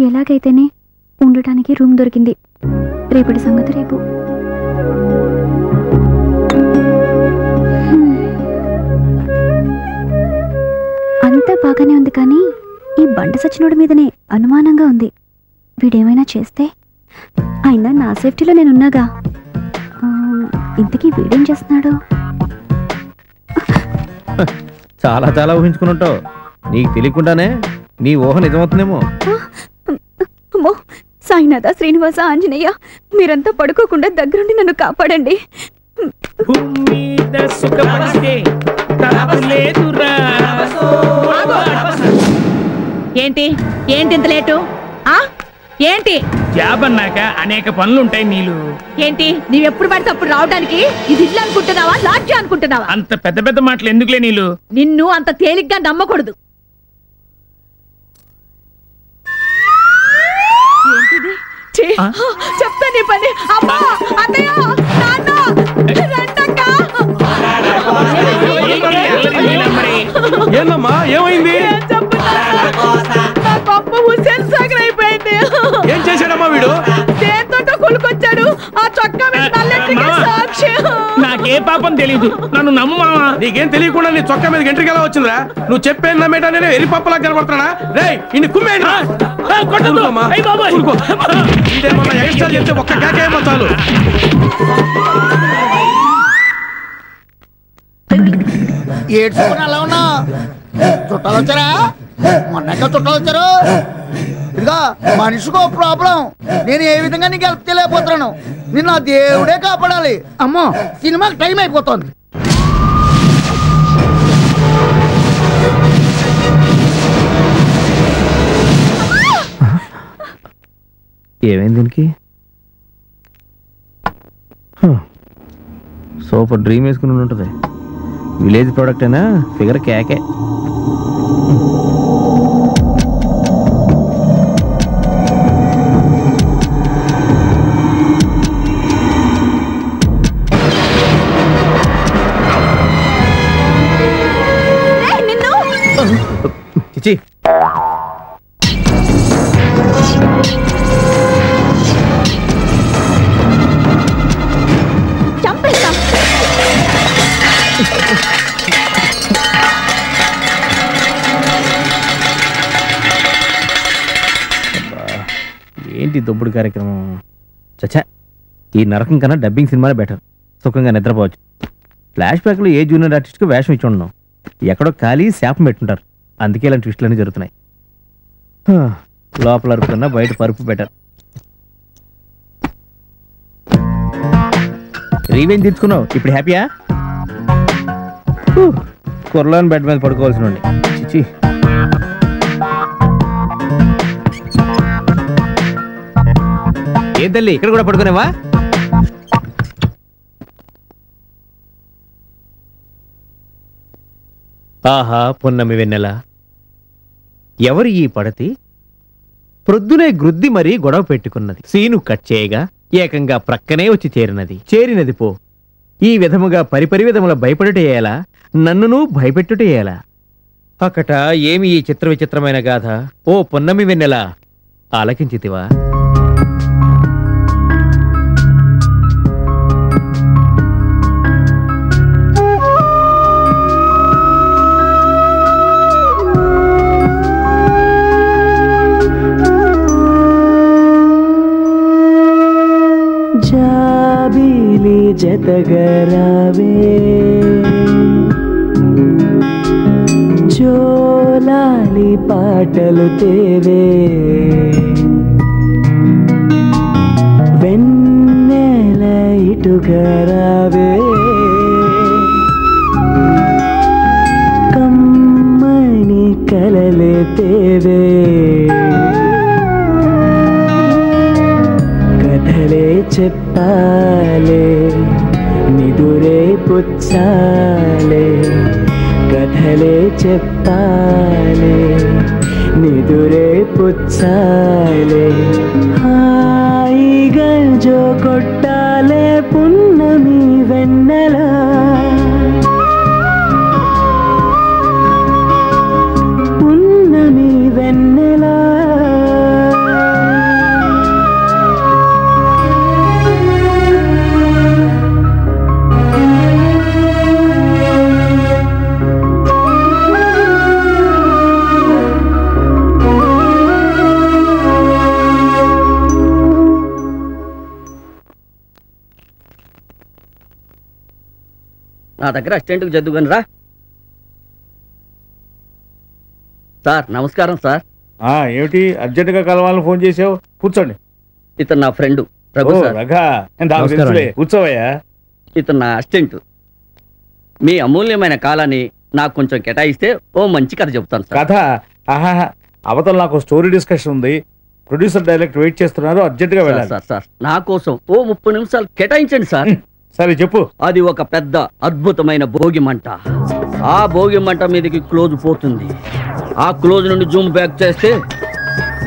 ఎలాగైతేనే ఉండటానికి రూమ్ దొరికింది. రేపటి సంగతి రేపు. అంతా బాగానే ఉంది, కానీ ఈ బండ సచ్చినోడి మీదనే అనుమానంగా ఉంది. వీడేమైనా చేస్తే అయినా నా సేఫ్టీలో నేనున్నాగా. ఇంతకీ వీడేం చేస్తున్నాడు? చాలా చాలా ఊహించుకున్నట్టావు. నీకు తెలియకుండానే నీ ఊహ నిజమవుతుందేమో. అమ్మో, సాయినాథ, శ్రీనివాస, ఆంజనేయ, మీరంతా పడుకోకుండా దగ్గరుండి నన్ను కాపాడండి. ఏంటి ఏంటి ఇంత లేటు? ఏంటి జాబ్ అన్నాక అనేక పనులుంటాయి నీళ్ళు. ఏంటి నీవెప్పుడు పడితే అప్పుడు రావడానికి ఇది ఇల్లు అనుకుంటున్నావా, లాడ్జ్ అనుకుంటున్నావా? అంత పెద్ద పెద్ద మాటలు ఎందుకులే నీళ్ళు. నిన్ను అంత తేలిగ్గా నమ్మకూడదు. ఏంటిది? చెప్తా నీ పని. అమ్మా, అన్నయ్య, నాన్న, రండక్క. ఏందమ్మా, ఏమైంది? నా గొప్ప హుస్సేన్ సాగర్ అయిపోయింది. ఏం చేశాడమ్మా వీడు? దేంతో కొలుకొచ్చాడు. ఆ చొక్కా మీద నల్లెంట్రికల సాక్షి. నాకే పాపం తెలీదు, నన్ను నమ్ము మావా. నీకేం తెలియకుండా నీ చొక్కా మీద గంటకి ఎలా వచ్చిందిరా? నువ్వు చెప్పేది నమ్మేటా? నేను ఎరి పప్పలా కనబడుతున్నా. రే ఇన్ని కుమ్మేయండి. ఇదేమన్నా ఎక్స్ట్రా చేస్తే ఒక్క కేకేమో చాలు. ఏడ్చుకుని అలా ఉన్నా చుట్టాలు వచ్చారా? మొన్నక చుట్టాలు వచ్చారు. ఇదిగా మనిషికో ప్రాబ్లం. నేను ఏ విధంగా నీకు హెల్ప్ చేయలేకపోతున్నాను. నిన్న దేవుడే కాపాడాలి. అమ్మో, సినిమాకి టైం అయిపోతుంది. ఏమైంది దీనికి? సూపర్ డ్రీమ్ వేసుకుని ఉంటుంది. విలేజ్ ప్రోడక్ట్ అయినా ఫిగర్ కేకే. చిచి, ఏంటి దొబ్బుడు కార్యక్రమం? చచ్చా, ఈ నరకం కన్నా డబ్బింగ్ సినిమానే బెటర్. సుఖంగా నిద్రపోవచ్చు. ఫ్లాష్ బ్యాక్లో ఏ జూనియర్ ఆర్టిస్ట్కి వేషం ఇచ్చి ఉండను. ఎక్కడో ఖాళీ శాపం పెట్టుంటారు. అందుకే ఇలాంటి ట్విస్టులన్నీ జరుగుతున్నాయి. లోపల అరుపుకున్నా బయట పరుపు బెటర్. రీవెంజ్ తెచ్చుకున్నావు, ఇప్పుడు హ్యాపీయా? కుర్రలోని బెడ్ మీద పడుకోవాల్సిన చిచి. ఏం తల్లి, ఇక్కడ కూడా పడుకునేవా? ఆహా, పున్నమి వెన్నెల, ఎవరు ఈ పడతి? ప్రొద్దునే గ్రుద్ది మరీ గొడవ పెట్టుకున్నది. సీను కట్ చేయగా ఏకంగా ప్రక్కనే వచ్చి చేరినది పో. ఈ విధముగా పరిపరి విధముల భయపడుటేయాలా, నన్నును భయపెట్టుటేయాలా? అకట ఏమి ఈ చిత్ర విచిత్రమైన గాథ? ఓ పున్నమి వెన్నెల, ఆలకించితివా? జాబిలి జతగరావే, జోలాలి పాటలు తేవే, వెన్నెల ఇటుగరావే, కమ్మని కలలే తేవే, కథలే చెప్పాలే, నిదురే పుచ్చాలే, కథలే చెప్పాలే, నిదురే పుచ్చాలే, హాయిగా జో కొట్టాలే పున్నమి వెన్నెల, పున్నమి వెన్నెల. నా దగ్గర అసిస్టెంట్కి చదువుకొని రా. సార్ నమస్కారం సార్. ఏమిటి అర్జెంటుగా కలవాలని ఫోన్ చేసావు? కూర్చోండి. ఇతను నా ఫ్రెండ్ రఘు సార్. కూర్చోవయ్యా. ఇతను నా అసిస్టెంట్. మీ అమూల్యమైన కాలాన్ని నాకు కొంచెం కేటాయిస్తే ఓ మంచి కథ చెప్తాను సార్. కథ? అవతల నాకు స్టోరీ డిస్కషన్ ఉంది. ప్రొడ్యూసర్ డైరెక్ట్ వెయిట్ చేస్తున్నారు, అర్జెంట్ గా వెళ్ళాలి. సార్ సార్ నా కోసం ఓ 30 నిమిషాలు కేటాయించండి సార్. సరే చెప్పు. అది ఒక పెద్ద అద్భుతమైన భోగి మంట. ఆ భోగి మంట మీదకి క్లోజ్ పోతుంది. ఆ క్లోజ్ నుండి జూమ్ బ్యాక్ చేస్తే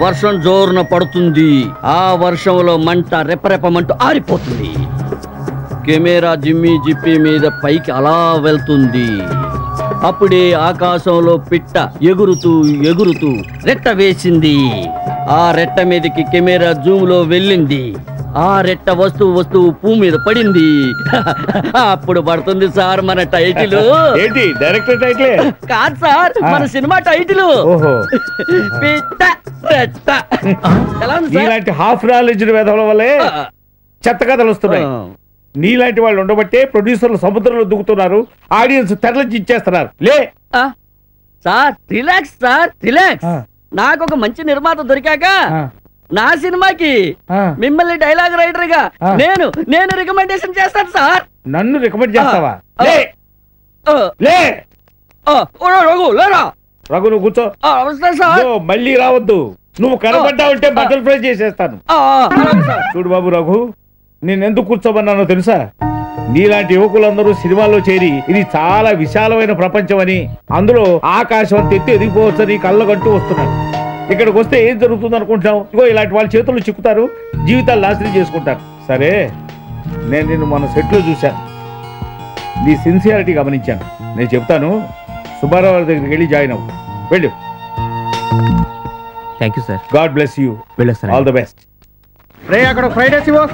వర్షం జోరున పడుతుంది. ఆ వర్షంలో మంట రెపరెపమంటూ ఆరిపోతుంది. కెమెరా జిమ్మి జిప్పి మీద పైకి అలా వెళ్తుంది. అప్పుడే ఆకాశంలో పిట్ట ఎగురుతూ ఎగురుతూ రెట్ట వేసింది. ఆ రెట్ట మీదకి కెమెరా జూమ్ లో వెళ్ళింది. ఆ రెట్ట వస్తూ పువ్వు మీద పడింది. అప్పుడు పడుతుంది సార్ మన టైటిల్. ఏంటి డైరెక్టర్ టైటిల్? కాదు సార్, మన సినిమా టైటిల్. పిట్ట రెట్ట. నీలాంటి హాఫ్ నాలెడ్జ్ వేదవల వల్లే చెత్త కథలు వస్తున్నాయి. నీలాంటి వాళ్ళు ఉండబట్టే ప్రొడ్యూసర్లు సముద్రంలో దుక్కుతున్నారు, ఆడియన్స్ తెరలించి ఇచ్చేస్తున్నారు. లే సార్, రిలాక్స్ సార్, రిలాక్స్. నాకు ఒక మంచి నిర్మాత దొరికాక నా సినిమాకి మిమ్మల్ని డైలాగ్ రైటర్ గా నేను రికమెండేషన్ చేస్తాను సార్. నన్ను రికమెండ్ చేస్తావా? రఘు లేరా? రఘు నువ్వు కూర్చో. మళ్ళీ రావద్దు. నువ్వు కనబడ్డావంటే బటర్ ఫ్రై చేసేస్తాను. చూడు బాబు రఘు, నేనెందుకు కూర్చోమన్నానో తెలుసా? నీలాంటి యువకులందరూ సినిమాల్లో చేరి ఇది చాలా విశాలమైన ప్రపంచం అని, అందులో ఆకాశం తెత్తి ఎదిగిపోవచ్చని కళ్ళగంటూ వస్తున్నాను. ఇక్కడికి వస్తే ఏం జరుగుతుంది అనుకుంటున్నావు? ఇగో ఇలాంటి వాళ్ళ చేతులు చిక్కుతారు, జీవితాలు నాశనం చేసుకుంటారు. సరే, నేను నిన్ను మన సెట్లో చూశాను, నీ సిన్సియారిటీ గమనించాను. నేను చెప్తాను, సుబ్బారావు దగ్గరికి వెళ్ళి జాయిన్ అవ్వు. వెళ్ళు. Thank you sir. God bless you. వెళ్ళొస్తాను. All the best. రే అక్కడ ఫ్రైడ్ రైస్ ఇవ్వు.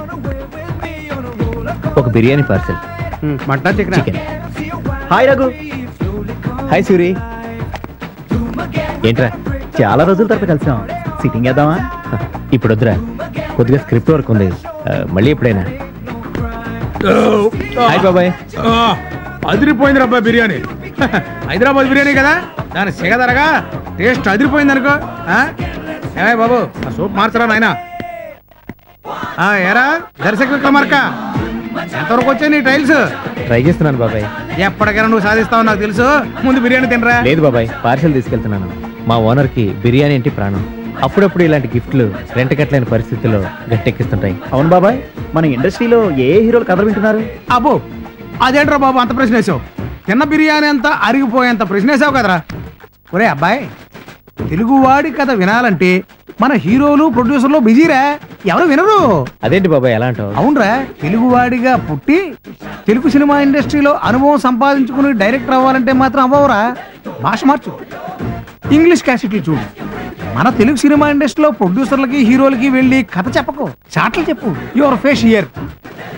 ఒక biryani parcel. Mutton chicken. Hi Raghu. Hi Suri. ఏంట్రా చాలా రోజుల తర్వాత కలిసాం, సిట్టింగ్ వేద్దామా? ఇప్పుడు వద్దురా, కొద్దిగా స్క్రిప్ట్ వర్క్ ఉంది, మళ్ళీ ఎప్పుడైనా. హాయ్ బాబాయ్. అదిరిపోయింది రబ్బా బిర్యానీ. హైదరాబాద్ బిర్యానీ కదా, దాని సిగదరగా టేస్ట్ అదిరిపోయింది అనుకో. ఏమయ్య బాబు, ఆ సూప్ మార్చరా నాయనా. ఏరా దర్శక విక్రమార్క, ఎంతవరకు వచ్చాయి నీ టైల్స్? ట్రై చేస్తున్నాను బాబాయ్. ఎప్పటికైనా నువ్వు సాధిస్తావు నాకు తెలుసు. ముందు బిర్యానీ తినరా. లేదు బాబాయ్, పార్సెల్ తీసుకెళ్తున్నాను. మా ఓనర్ కి బిర్యానీ అంటే ప్రాణం. అప్పుడప్పుడు ఇలాంటి గిఫ్ట్లు రెంట కట్టలేని పరిస్థితుల్లో గట్టెక్కిస్తుంటాయి. అవును బాబాయ్, మన ఇండస్ట్రీలో ఏ హీరోలు కథలు వింటున్నారు? అబ్బో అదేంట్రా బాబు అంత ప్రశ్న వేసావు? తిన్న బిర్యానీ అంతా అరిగిపోయేంత ప్రశ్న వేసావు కదరా. ఒరే అబ్బాయి, తెలుగువాడి కథ వినాలంటే మన హీరోలు ప్రొడ్యూసర్లు బిజీరా, ఎవరు వినరు. అదేంటి బాబాయ్ ఎలా అంటావు? అవునరా, తెలుగువాడిగా పుట్టి తెలుగు సినిమా ఇండస్ట్రీలో అనుభవం సంపాదించుకుని డైరెక్టర్ అవ్వాలంటే మాత్రం అవ్వవురా. భాష మార్చు, ఇంగ్లీష్ క్యాసెట్లు చూడు. మన తెలుగు సినిమా ఇండస్ట్రీలో ప్రొడ్యూసర్లకి హీరోలకి వెళ్ళి కథ చెప్పకు, చాట్లు చెప్పు. Your face here,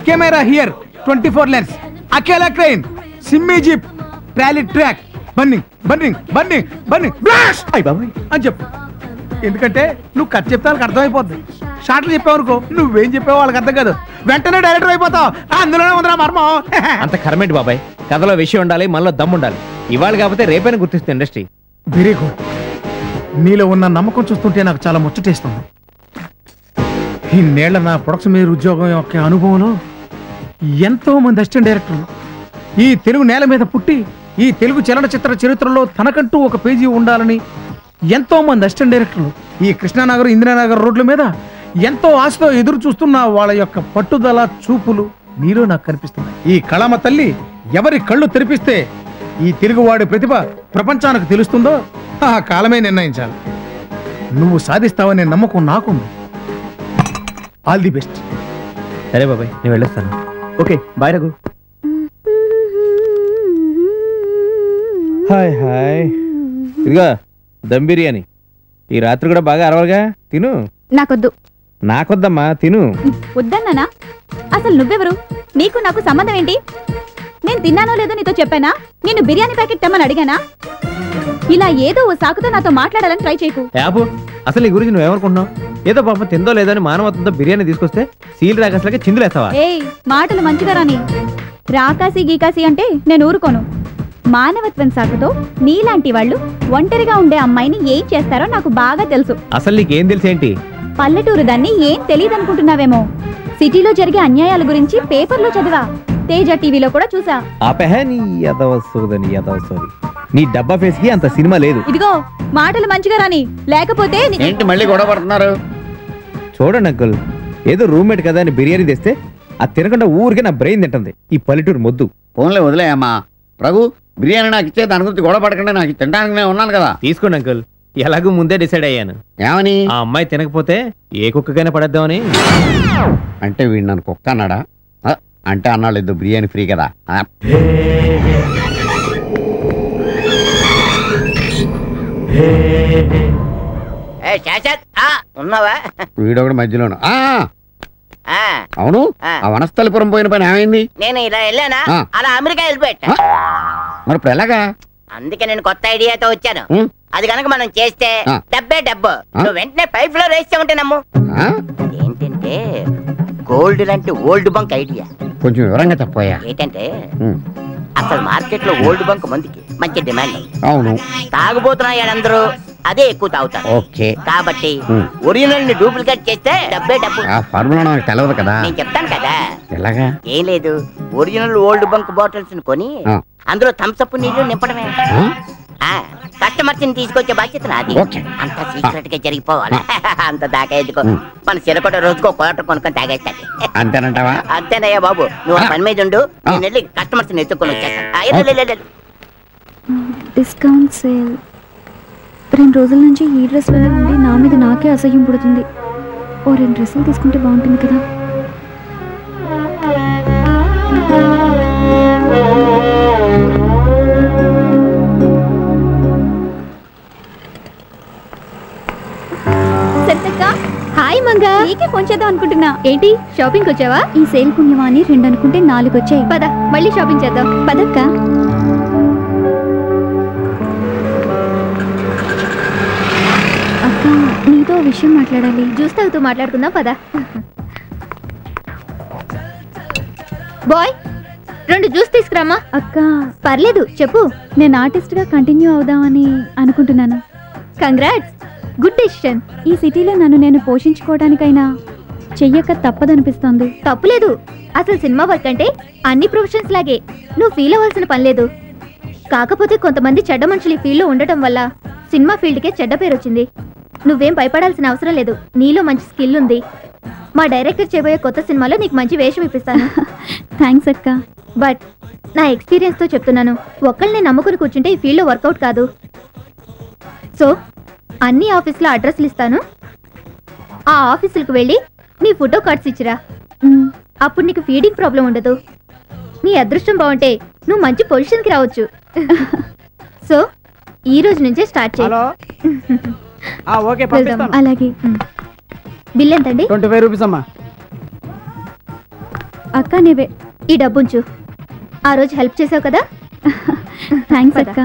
camera here, 24 lens, అకేలా క్రెయిన్, సిమ్మీ జీప్, ట్రాలీ ట్రాక్, బన్నింగ్ బన్నింగ్ బన్నింగ్ బన్నింగ్ బ్లాష్ అయ్యి బాబాయ్ అని చెప్పు. ఎందుకంటే నువ్వు కథ చెప్తే వాళ్ళకి అర్థమైపోద్ది. షార్ట్లు చెప్పావనుకో, నువ్వేం చెప్పావు వాళ్ళకి అర్థం కాదు, వెంటనే డైరెక్టర్ అయిపోతావు. అందులోనే ఉందిరా మర్మం. అంత కరమేంటి బాబాయ్, కథలో విషయం ఉండాలి, మనలో దమ్ము ఉండాలి. ఇవాళ కాకపోతే రేపైనా గుర్తిస్తుంది ఇండస్ట్రీ. Very good. నీలో ఉన్న నమ్మకం చూస్తుంటే నాకు చాలా ముచ్చటేస్తుంది. ఇన్నేళ్ల నా ప్రొడక్షన్ మీద ఉద్యోగం యొక్క అనుభవంలో ఎంతో మంది అసిస్టెంట్ డైరెక్టర్లు ఈ తెలుగు నేల మీద పుట్టి ఈ తెలుగు చలనచిత్ర చరిత్రలో తనకంటూ ఒక పేజీ ఉండాలని ఎంతో మంది అసిస్టెంట్ డైరెక్టర్లు ఈ కృష్ణానగర్ ఇందిరానగర్ రోడ్ల మీద ఎంతో ఆశతో ఎదురు చూస్తున్న వాళ్ళ యొక్క పట్టుదల చూపులు నీలో నాకు కనిపిస్తున్నాయి. ఈ కళామ తల్లి ఎవరి కళ్ళు తెరిపిస్తే ఈ తెలుగువాడి ప్రతిభ ప్రపంచానికి తెలుస్తుందో ఆ కాలమే నిర్ణయించాలి. నువ్వు సాధిస్తావనే నమ్మకం నాకుంది. All the best. సరే బాబాయ్, నేను వెళ్ళొస్తాను. Okay bye Raghu. Hi hi. ఇదిగా దమ్ బిర్యానీ. ఈ రాత్రి కూడా బాగా అరవగా తిను. నాకొద్దు. నాకొద్దమ్మా, తిను. వద్దన్నానా? అసలు నువ్వెవరు? నీకు నాకు సంబంధం ఏంటి? నేను తిన్నానో లేదో నీతో చెప్పానా? నేను బిర్యానీ ప్యాకెట్ తెమ్మని అడిగానా? ఇలా ఏదో ఓ సాకుతో నాతో మాట్లాడాలని ట్రై చేయకు. యాపు, అసలు నీ గురించి నువ్వేమనుకుంటున్నావు? ఏదో పాపం తిందో లేదో అని మానవత్వంతో బిర్యానీ తీసుకొస్తే సీల్ రాగస్లకి చిందులేస్తావా? ఏయ్, మాటలు మంచిగా రాని. రాకాసి గీకాసి అంటే నేను ఊరుకోను. మానవత్వం సాకుతో నీలాంటి వాళ్ళు ఒంటరిగా ఉండే అమ్మాయిని ఏం చేస్తారో నాకు బాగా తెలుసు. అసలు నీకేం తెలుసేంటి? పల్లెటూరు దాన్ని ఏం తెలియదనుకుంటున్నావేమో. సిటీలో జరిగే అన్యాయాల గురించి పేపర్లో చదివా, తేజ టీవీలో కూడా చూసా. ఆపహే నీ యదవసోదని యదవసోది. నీ డబ్బా ఫేస్ కి అంత సినిమా లేదు. ఇదిగో మాటలు మంచిగా రాని, లేకపోతే ఏంటి మళ్ళీ గొడవ పడుతున్నారు? చూడండి అంకుల్, ఏదో రూమ్మేట్ కదా అని బిర్యానీ తెస్తే అది తినకుండా ఊరికే నా బ్రెయిన్ తింటుంది. ఈ పల్లెటూరు మొద్దు. ఫోన్లే వదిలేయమ్మా. రఘు, బిర్యానీ నాకు ఇచ్చే, దాని గురించి గొడవ పడకుండా నాకు తినడానికి నేను ఉన్నాను కదా. తీసుకోండి అంకుల్, ఎలాగూ ముందే డిసైడ్ అయ్యాను. ఏమని? ఆ అమ్మాయి తినకపోతే ఏ కుక్కగానే పడేద్దామని. అంటే వీడు నన్ను కుక్క అన్నాడా? అంటే అన్నాడు ఇద్దరు బిర్యానీ ఫ్రీ కదా. ఉన్నావా? వీడొకటి మధ్యలోను. అవును, ఆ వనస్థలిపురం పోయిన పని ఏమైంది? నేను ఇలా వెళ్ళానా, అలా అమెరికా వెళ్ళిపోయా. మరి ఇప్పుడు ఎలాగా? అందుకే నేను కొత్త ఐడియాతో వచ్చాను. అది కనుక మనం చేస్తే డబ్బే డబ్బు. నువ్వు వెంటనే పైప్ లో రేస్తే ఉంటే నమ్ము. ఏంటంటే గోల్డ్ లాంటి ఓల్డ్ బంక్ ఐడియా. కొంచెం వివరంగా చెప్పోయా. ఏంటంటే అసలు మార్కెట్ లో ఓల్డ్ బంక్ మందుకి మంచి డిమాండ్. అవును, తాగుబోతున్నాయాలందరూ అదే ఎక్కువ తాగుతారు. ఓకే, కాబట్టి ఒరిజినల్ ని డూప్లికేట్ చేస్తే డబ్బే డబ్బు. ఆ ఫార్ములా నాకు తెలియదు కదా. నేను చెప్తాను కదా. ఎలాగా? ఏం లేదు, ఒరిజినల్ ఓల్డ్ బంక్ బాటిల్స్ కొని అందులో థమ్స్అప్ నీళ్లు నింపడమే. కస్టమర్స్ ని తీసుకొచ్చే బాధ్యత నాది. అంత సీక్రెట్ గా జరిగిపోవాలి. అంత దాకా ఎందుకో, మన చిరకొట రోజుకో క్వార్టర్ కొనుక్కొని తాగేస్తాది. అంతేనంటావా? అంతేనయ్యా బాబు, నువ్వు ఆ పని మీద ఉండు, నేను వెళ్ళి కస్టమర్స్ ని ఎత్తుకొని వచ్చేస్తాను. Discount sale. 2 రోజుల నుంచి ఈ డ్రెస్లో ఉండి నా మీద నాకే అసహ్యం పుడుతుంది. ఓ 2 డ్రెస్సులు తీసుకుంటే బాగుంటుంది కదా. హాయ్ మంగా, నీకే ఫోన్ చేద్దాం అనుకుంటున్నా. ఏంటి షాపింగ్ వచ్చావా? ఈ సేల్ పుణ్యమా అని 2 అనుకుంటే 4 వచ్చాయి. పద మళ్ళీ షాపింగ్ చేద్దాం. పదక్క. అక్క, నీతో విషయం మాట్లాడాలి. జ్యూస్ తాగుతూ మాట్లాడుకుందాం. పద. బాయ్, 2 జ్యూస్ తీసుకురామా. అక్క పర్లేదు చెప్పు. నేను ఆర్టిస్ట్ గా కంటిన్యూ అవుదామని అనుకుంటున్నాను. Congrats, good decision. ఈ సిటీలో నన్ను నేను పోషించుకోవడానికైనా చెయ్యక తప్పదనిపిస్తోంది. తప్పులేదు, అసలు సినిమా వర్క్ అంటే అన్ని ప్రొఫెషన్స్ లాగే. నువ్వు ఫీల్ అవ్వాల్సిన పని లేదు. కాకపోతే కొంతమంది చెడ్డ మనుషులు ఈ ఫీల్డ్లో ఉండటం వల్ల సినిమా ఫీల్డ్కే చెడ్డ పేరు వచ్చింది. నువ్వేం భయపడాల్సిన అవసరం లేదు, నీలో మంచి స్కిల్ ఉంది. మా డైరెక్టర్ చేయబోయే కొత్త సినిమాలో నీకు మంచి వేషం ఇప్పిస్తాను. థ్యాంక్స్ అక్క. బట్ నా ఎక్స్పీరియన్స్తో చెప్తున్నాను, ఒక్కళ్ళని నమ్ముకుని కూర్చుంటే ఈ ఫీల్డ్లో వర్కౌట్ కాదు. సో అన్ని ఆఫీసులో అడ్రస్లు ఇస్తాను. ఆ ఆఫీసులకు వెళ్ళి నీ ఫోటో కార్డ్స్ ఇచ్చిరా. అప్పుడు నీకు ఫీడింగ్ ప్రాబ్లం ఉండదు. నీ అదృష్టం బాగుంటే నువ్వు మంచి పొజిషన్కి రావచ్చు. సో ఈ రోజు నుంచే స్టార్ట్ చేయి. అలాగే. బిల్ ఎంతండి? 25 రూపీస్ అమ్మా. అక్క నీవే ఈ డబ్బుంచు. ఆ రోజు హెల్ప్ చేసావు కదా. థ్యాంక్స్ అక్క.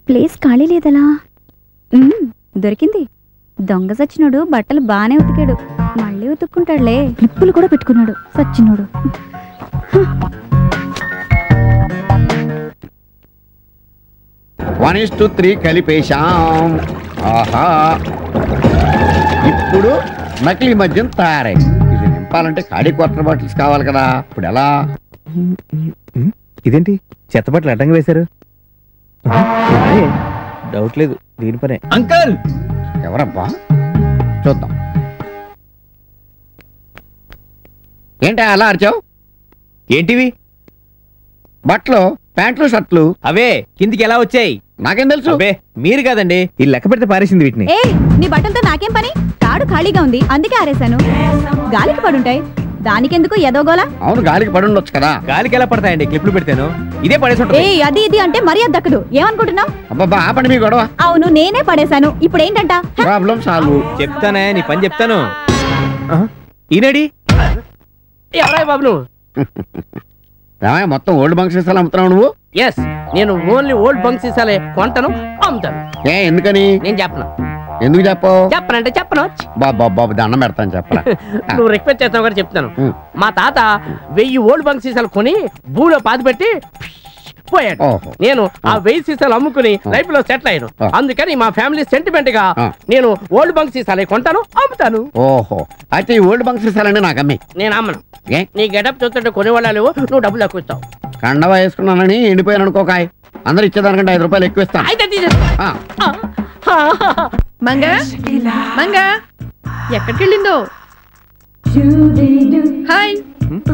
ప్లేస్ ఖాళీ లేదలా. దొరికింది. దొంగ సచ్చినోడు బట్టలు బానే ఉతికాడు, మళ్ళీ ఉతుక్కుంటాడులే. క్లిప్పులు కూడా పెట్టుకున్నాడు సచ్చినోడు. 1:3 కలిపేశాం. ఆహా, ఇప్పుడు నకిలీ మద్యం తయారైంది. ఇది నింపాలంటే ఖాళీ క్వార్టర్ బాటిల్స్ కావాలి కదా. ఇప్పుడు ఎలా? ఇదేంటి చెత్త బట్టలు అడ్డంగా వేశారు? డౌట్ లేదు, దీని పనే. అంకల్ ఎవరబ్బా? చూద్దాం. ఏంటా అలా అరిచావు? ఏంటివి? బట్టలు, ప్యాంట్లు, షర్ట్లు. అవే కిందికి ఎలా వచ్చాయి? నాకేం తెలుసు? అవే మీరు కాదండి, ఈ లెక్క పెడితే పారేసింది వీటిని. ఏ నీ బట్టలతో నాకేం పని? తాడు ఖాళీగా ఉంది అందుకే ఆరేశాను. గాలికి పడుంటాయి, దానికెందుకు ఎదోగోలా? అవును, గాలికి పడి ఉండొచ్చు కదా. గాలికి ఎలా పడతాయండి? క్లిప్లు పెడతాను, ఇదే పడేసి. ఏ అది ఇది అంటే మర్యాద దక్కదు. ఏమనుకుంటున్నావు? అబ్బా ఆపండి మీ గొడవ. అవును నేనే పడేశాను, ఇప్పుడు ఏంటంట? Problem solve. చెప్తానే, నీ పని చెప్తాను. ఈనడి ఎవరాయి బాబు నువ్వు? మొత్తం ఓల్డ్ బంక్ సీసాలు అమ్ముతున్నావు నువ్వు? ఎస్, నేను ఓన్లీ ఓల్డ్ బంక్ సీసాలే కొంటాను, అమ్ముతాను. ఎందుకని? నేను చెప్పను. ఎందుకు చెప్పవు? చెప్పనంటే చెప్పను. బాబు దండం పెడతాను చెప్పరా. నువ్వు రిక్వెస్ట్ చేస్తావు కూడా చెప్తాను. మా తాత 1000 ఓల్డ్ బంక్ సీసాలు కొని భూమిలో పాతి పెట్టి పోయాడు. నేను ఆ 1000 సీసాలు అమ్ముకుని లైఫ్ లో సెటిల్ అయ్యాను. అందుకని మా ఫ్యామిలీ సెంటిమెంట్ గా నేను ఓల్డ్ బంక్ సీసాలే కొంటాను, అమ్ముతాను. ఓహో, అయితే ఈ ఓల్డ్ బంక్ సీసాలండి నాకు అమ్మి. నేను అమ్మను. నీ గెటప్ చూస్తుంటే కొనేవాళ్ళ లేవు, నువ్వు డబ్బులు ఎక్కువ ఇస్తావు. కండవా వేసుకున్నానని ఎండిపోయాను అనుకోకాయ్, అందరు ఇచ్చేదానికంటే 5 రూపాయలు ఎక్కువ ఇస్తాను. అయితే తీసేసుకో. మంగ మంగ ఎక్కడికి వెళ్ళిందో? హాయ్,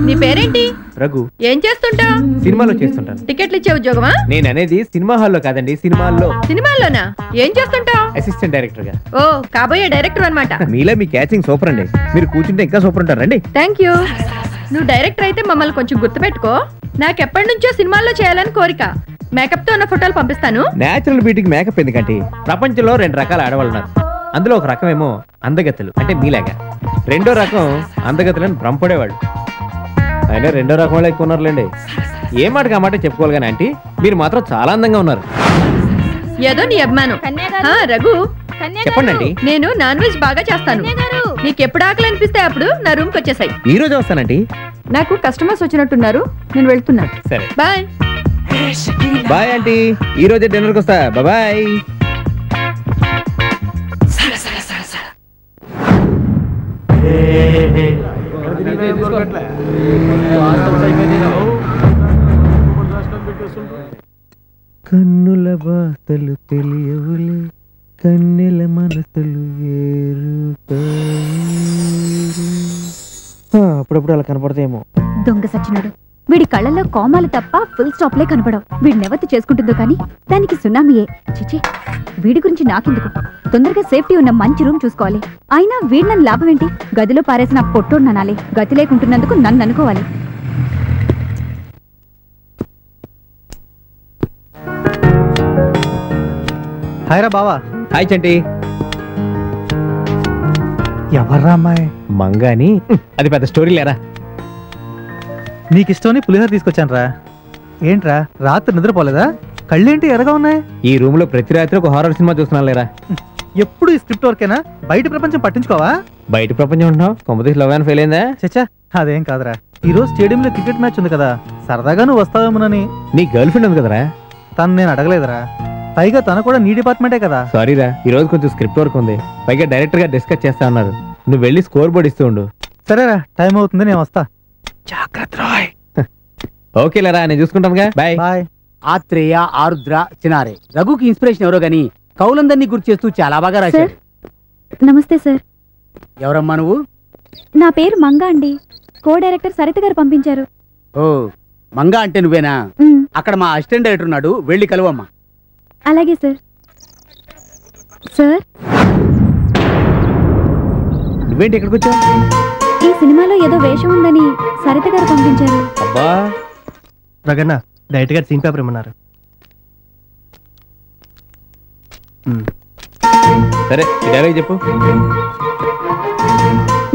నీ పేరేంటి? రఘు. ఏం చేస్తుంటా? సినిమాలో చేస్తుంటాను. టికెట్లు ఇచ్చే ఉద్యోగమా? నేను అనేది సినిమా హాల్లో కాదండి, సినిమాల్లో. సినిమాల్లోనా? ఏం చేస్తుంటావు? అసిస్టెంట్ డైరెక్టర్ గా. ఓ, కాబోయే డైరెక్టర్ అన్నమాట. మీలో మీ క్యాచింగ్ సూపర్ అండి. మీరు కూర్చుంటే ఇంకా సూపర్ ఉంటారండి. Thank you. నువ్వు డైరెక్టర్ అయితే మమ్మల్ని కొంచెం గుర్తుపెట్టుకో. నాకు ఎప్పటి నుంచో సినిమాల్లో చేయాలని కోరిక. మేకప్ తో ఉన్న ఫోటోలు పంపిస్తాను. నేచురల్ బ్యూటీకి మేకప్ ఎందుకంటే ప్రపంచంలో 2 రకాల ఆడవాళ్ళు ఉన్నారు. అందులో ఒక రకమేమో అందగత్తెలు, అంటే మీలాగా. రెండో రకం అందగత్తెలను భ్రమపడేవాళ్ళు. అయినా రెండో రకం వాళ్ళు ఎక్కువ ఉన్నారులేండి. ఏ మాటకి ఆ మాట చెప్పుకోవాలి కానీ ఆంటీ, మీరు మాత్రం చాలా అందంగా ఉన్నారు. ఏదో నీ అభిమానం. రఘు, చెప్పండి అండి. నేను నాన్ వెజ్ బాగా చేస్తాను. నీకు ఎప్పుడు ఆకలి అనిపిస్తే అప్పుడు నా రూమ్ కి వచ్చేసాయి. ఈ రోజు వస్తానండి. నాకు కస్టమర్స్ వచ్చినట్టున్నారు, నేను వెళ్తున్నా. సరే, బాయ్. బాయ్ ఆంటీ, ఈ రోజే డిన్నర్కి వస్తా. బాయ్. కన్నుల బాతలు తెలియవులే, కన్నెల మనసులు అప్పుడప్పుడు అలా కనపడతాయేమో. దొంగ సచ్చినాడు. వీడి కళ్ళల్లో కోమాలు తప్ప ఫుల్ స్టాప్లే కనపడవు. వీడి నెవతి చేసుకుంటుందో కానీ దానికి సునామీయే. చిచి, వీడి గురించి నాకెందుకు? తొందరగా సేఫ్టీ ఉన్న మంచి రూమ్ చూసుకోవాలి. అయినా వీడి నన్ను లాభం ఏంటి? గదిలో పారేసిన పొట్టోడు గతి లేకుంటున్నందుకు నన్ను అనుకోవాలి. హాయ్ రా బావా. హాయ్ చంటి. ఎవర్రా అమ్మాయి? మంగాని. అది పెద్ద స్టోరీ లేరా. నీకు ఇష్టమని పులిహోర తీసుకొచ్చాను రా. ఏంట్రా రాత్రి నిద్రపోలేదా? కళ్ళేంటి ఎర్రగా ఉన్నాయి? ఈ రూమ్ లో ప్రతి రాత్రి ఒక హారర్ సినిమా చూస్తున్నా లేరా. ఎప్పుడు ఈ స్క్రిప్ట్ వర్కేనా? బయట ప్రపంచం పట్టించుకోవా? బయట ప్రపంచం ఉంటున్నావు, కొంపతీసి లవ్ అండ్ ఫెయిల్ అయిందా? చచ్చా, అదేం కాదురా. ఈ రోజు స్టేడియంలో క్రికెట్ మ్యాచ్ ఉంది కదా, సరదాగా నువ్వు వస్తావేమోనని. నీ గర్ల్ ఫ్రెండ్ ఉంది కదరా? తను నేను అడగలేదురా. పైగా తను కూడా నీ డిపార్ట్మెంటే కదా. సారీరా, ఈ రోజు కొంచెం స్క్రిప్ట్ వర్క్ ఉంది. పైగా డైరెక్టర్ గా డిస్కస్ చేస్తా ఉన్నారు. నువ్వు వెళ్ళి స్కోర్ బోర్డ్ ఇస్తూ ఉండు. సరేరా, టైం అవుతుంది, నేను వస్తా. జాగ్రత్త రాయ్. ఓకే లేరా, నేను చూసుకుంటానుగా. Bye bye. ఆత్రేయ, ఆరుద్ర, చినారే. రఘుకి ఇన్స్పిరేషన్ ఎవరో గానీ కౌలందరినీ గుర్తు చేస్తూ చాలా బాగా రాశారు. నమస్తే సార్. ఎవరమ్మా నువ్వు? నా పేరు మంగా అండి. కో డైరెక్టర్ సరిత గారు పంపించారు. ఓ, మంగా అంటే నువ్వేనా? అక్కడ మా అసిస్టెంట్ డైరెక్టర్ ఉన్నాడు, వెళ్ళి కలువమ్మా. అలాగే సార్. సార్, నువ్వేంటి ఇక్కడికి వచ్చావు? ఈ సినిమాలో ఏదో వేషం ఉందని సరిత గారు పంపించారు. అబ్బా, రగన్న డైరెక్ట్ గారు సీన్ పేపర్ ఇమ్మన్నారు. సరే, డైలాగ్ చెప్పు.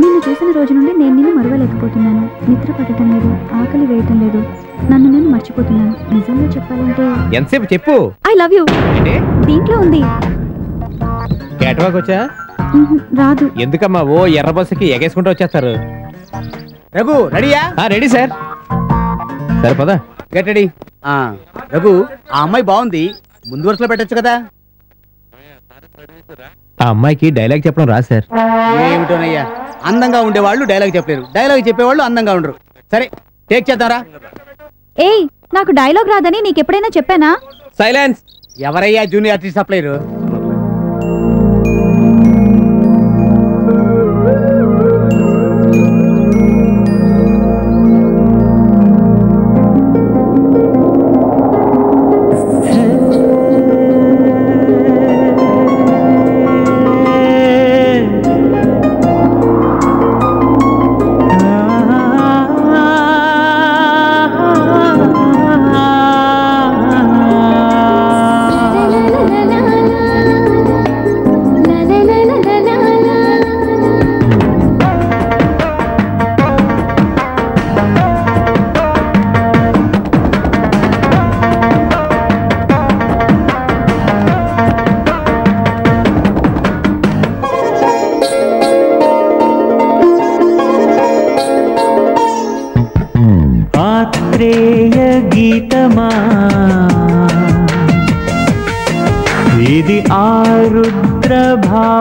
నిన్ను చూసిన రోజు నుండి నేను నిన్ను మరవలేకపోతున్నాను. నిద్ర పడటం లేదు, ఆకలి వేయటం లేదు, నన్ను నేను మర్చిపోతున్నాను. నిజంగా చెప్పాలంటే ఎంతసేపు చెప్పు. I love you. దీంట్లో ఉంది. క్యాటవాక్ వచ్చా? రాదు. ఎందుకమ్మా ఓ ఎర్ర బస్సుకి ఎగేసుకుంటూ వచ్చేస్తారు. రఘు రెడీయా? Ready sir. సరే పద. Get ready. రఘు, ఆ అమ్మాయి బాగుంది, ముందు వరుసలో పెట్టచ్చు కదా. ఆ అమ్మాయికి డైలాగ్ చెప్పడం రా సార్. ఏమిటోనయ్యా, అందంగా ఉండేవాళ్ళు డైలాగ్ చెప్పలేరు, డైలాగ్ చెప్పేవాళ్ళు అందంగా ఉండరు. సరే, టేక్ చేద్దాంరా. ఏయ్, నాకు డైలాగ్ రాదని నీకెప్పుడైనా చెప్పానా? సైలెన్స్. ఎవరయ్యా జూనియర్ ఆర్టిస్ట్ సప్లైరు?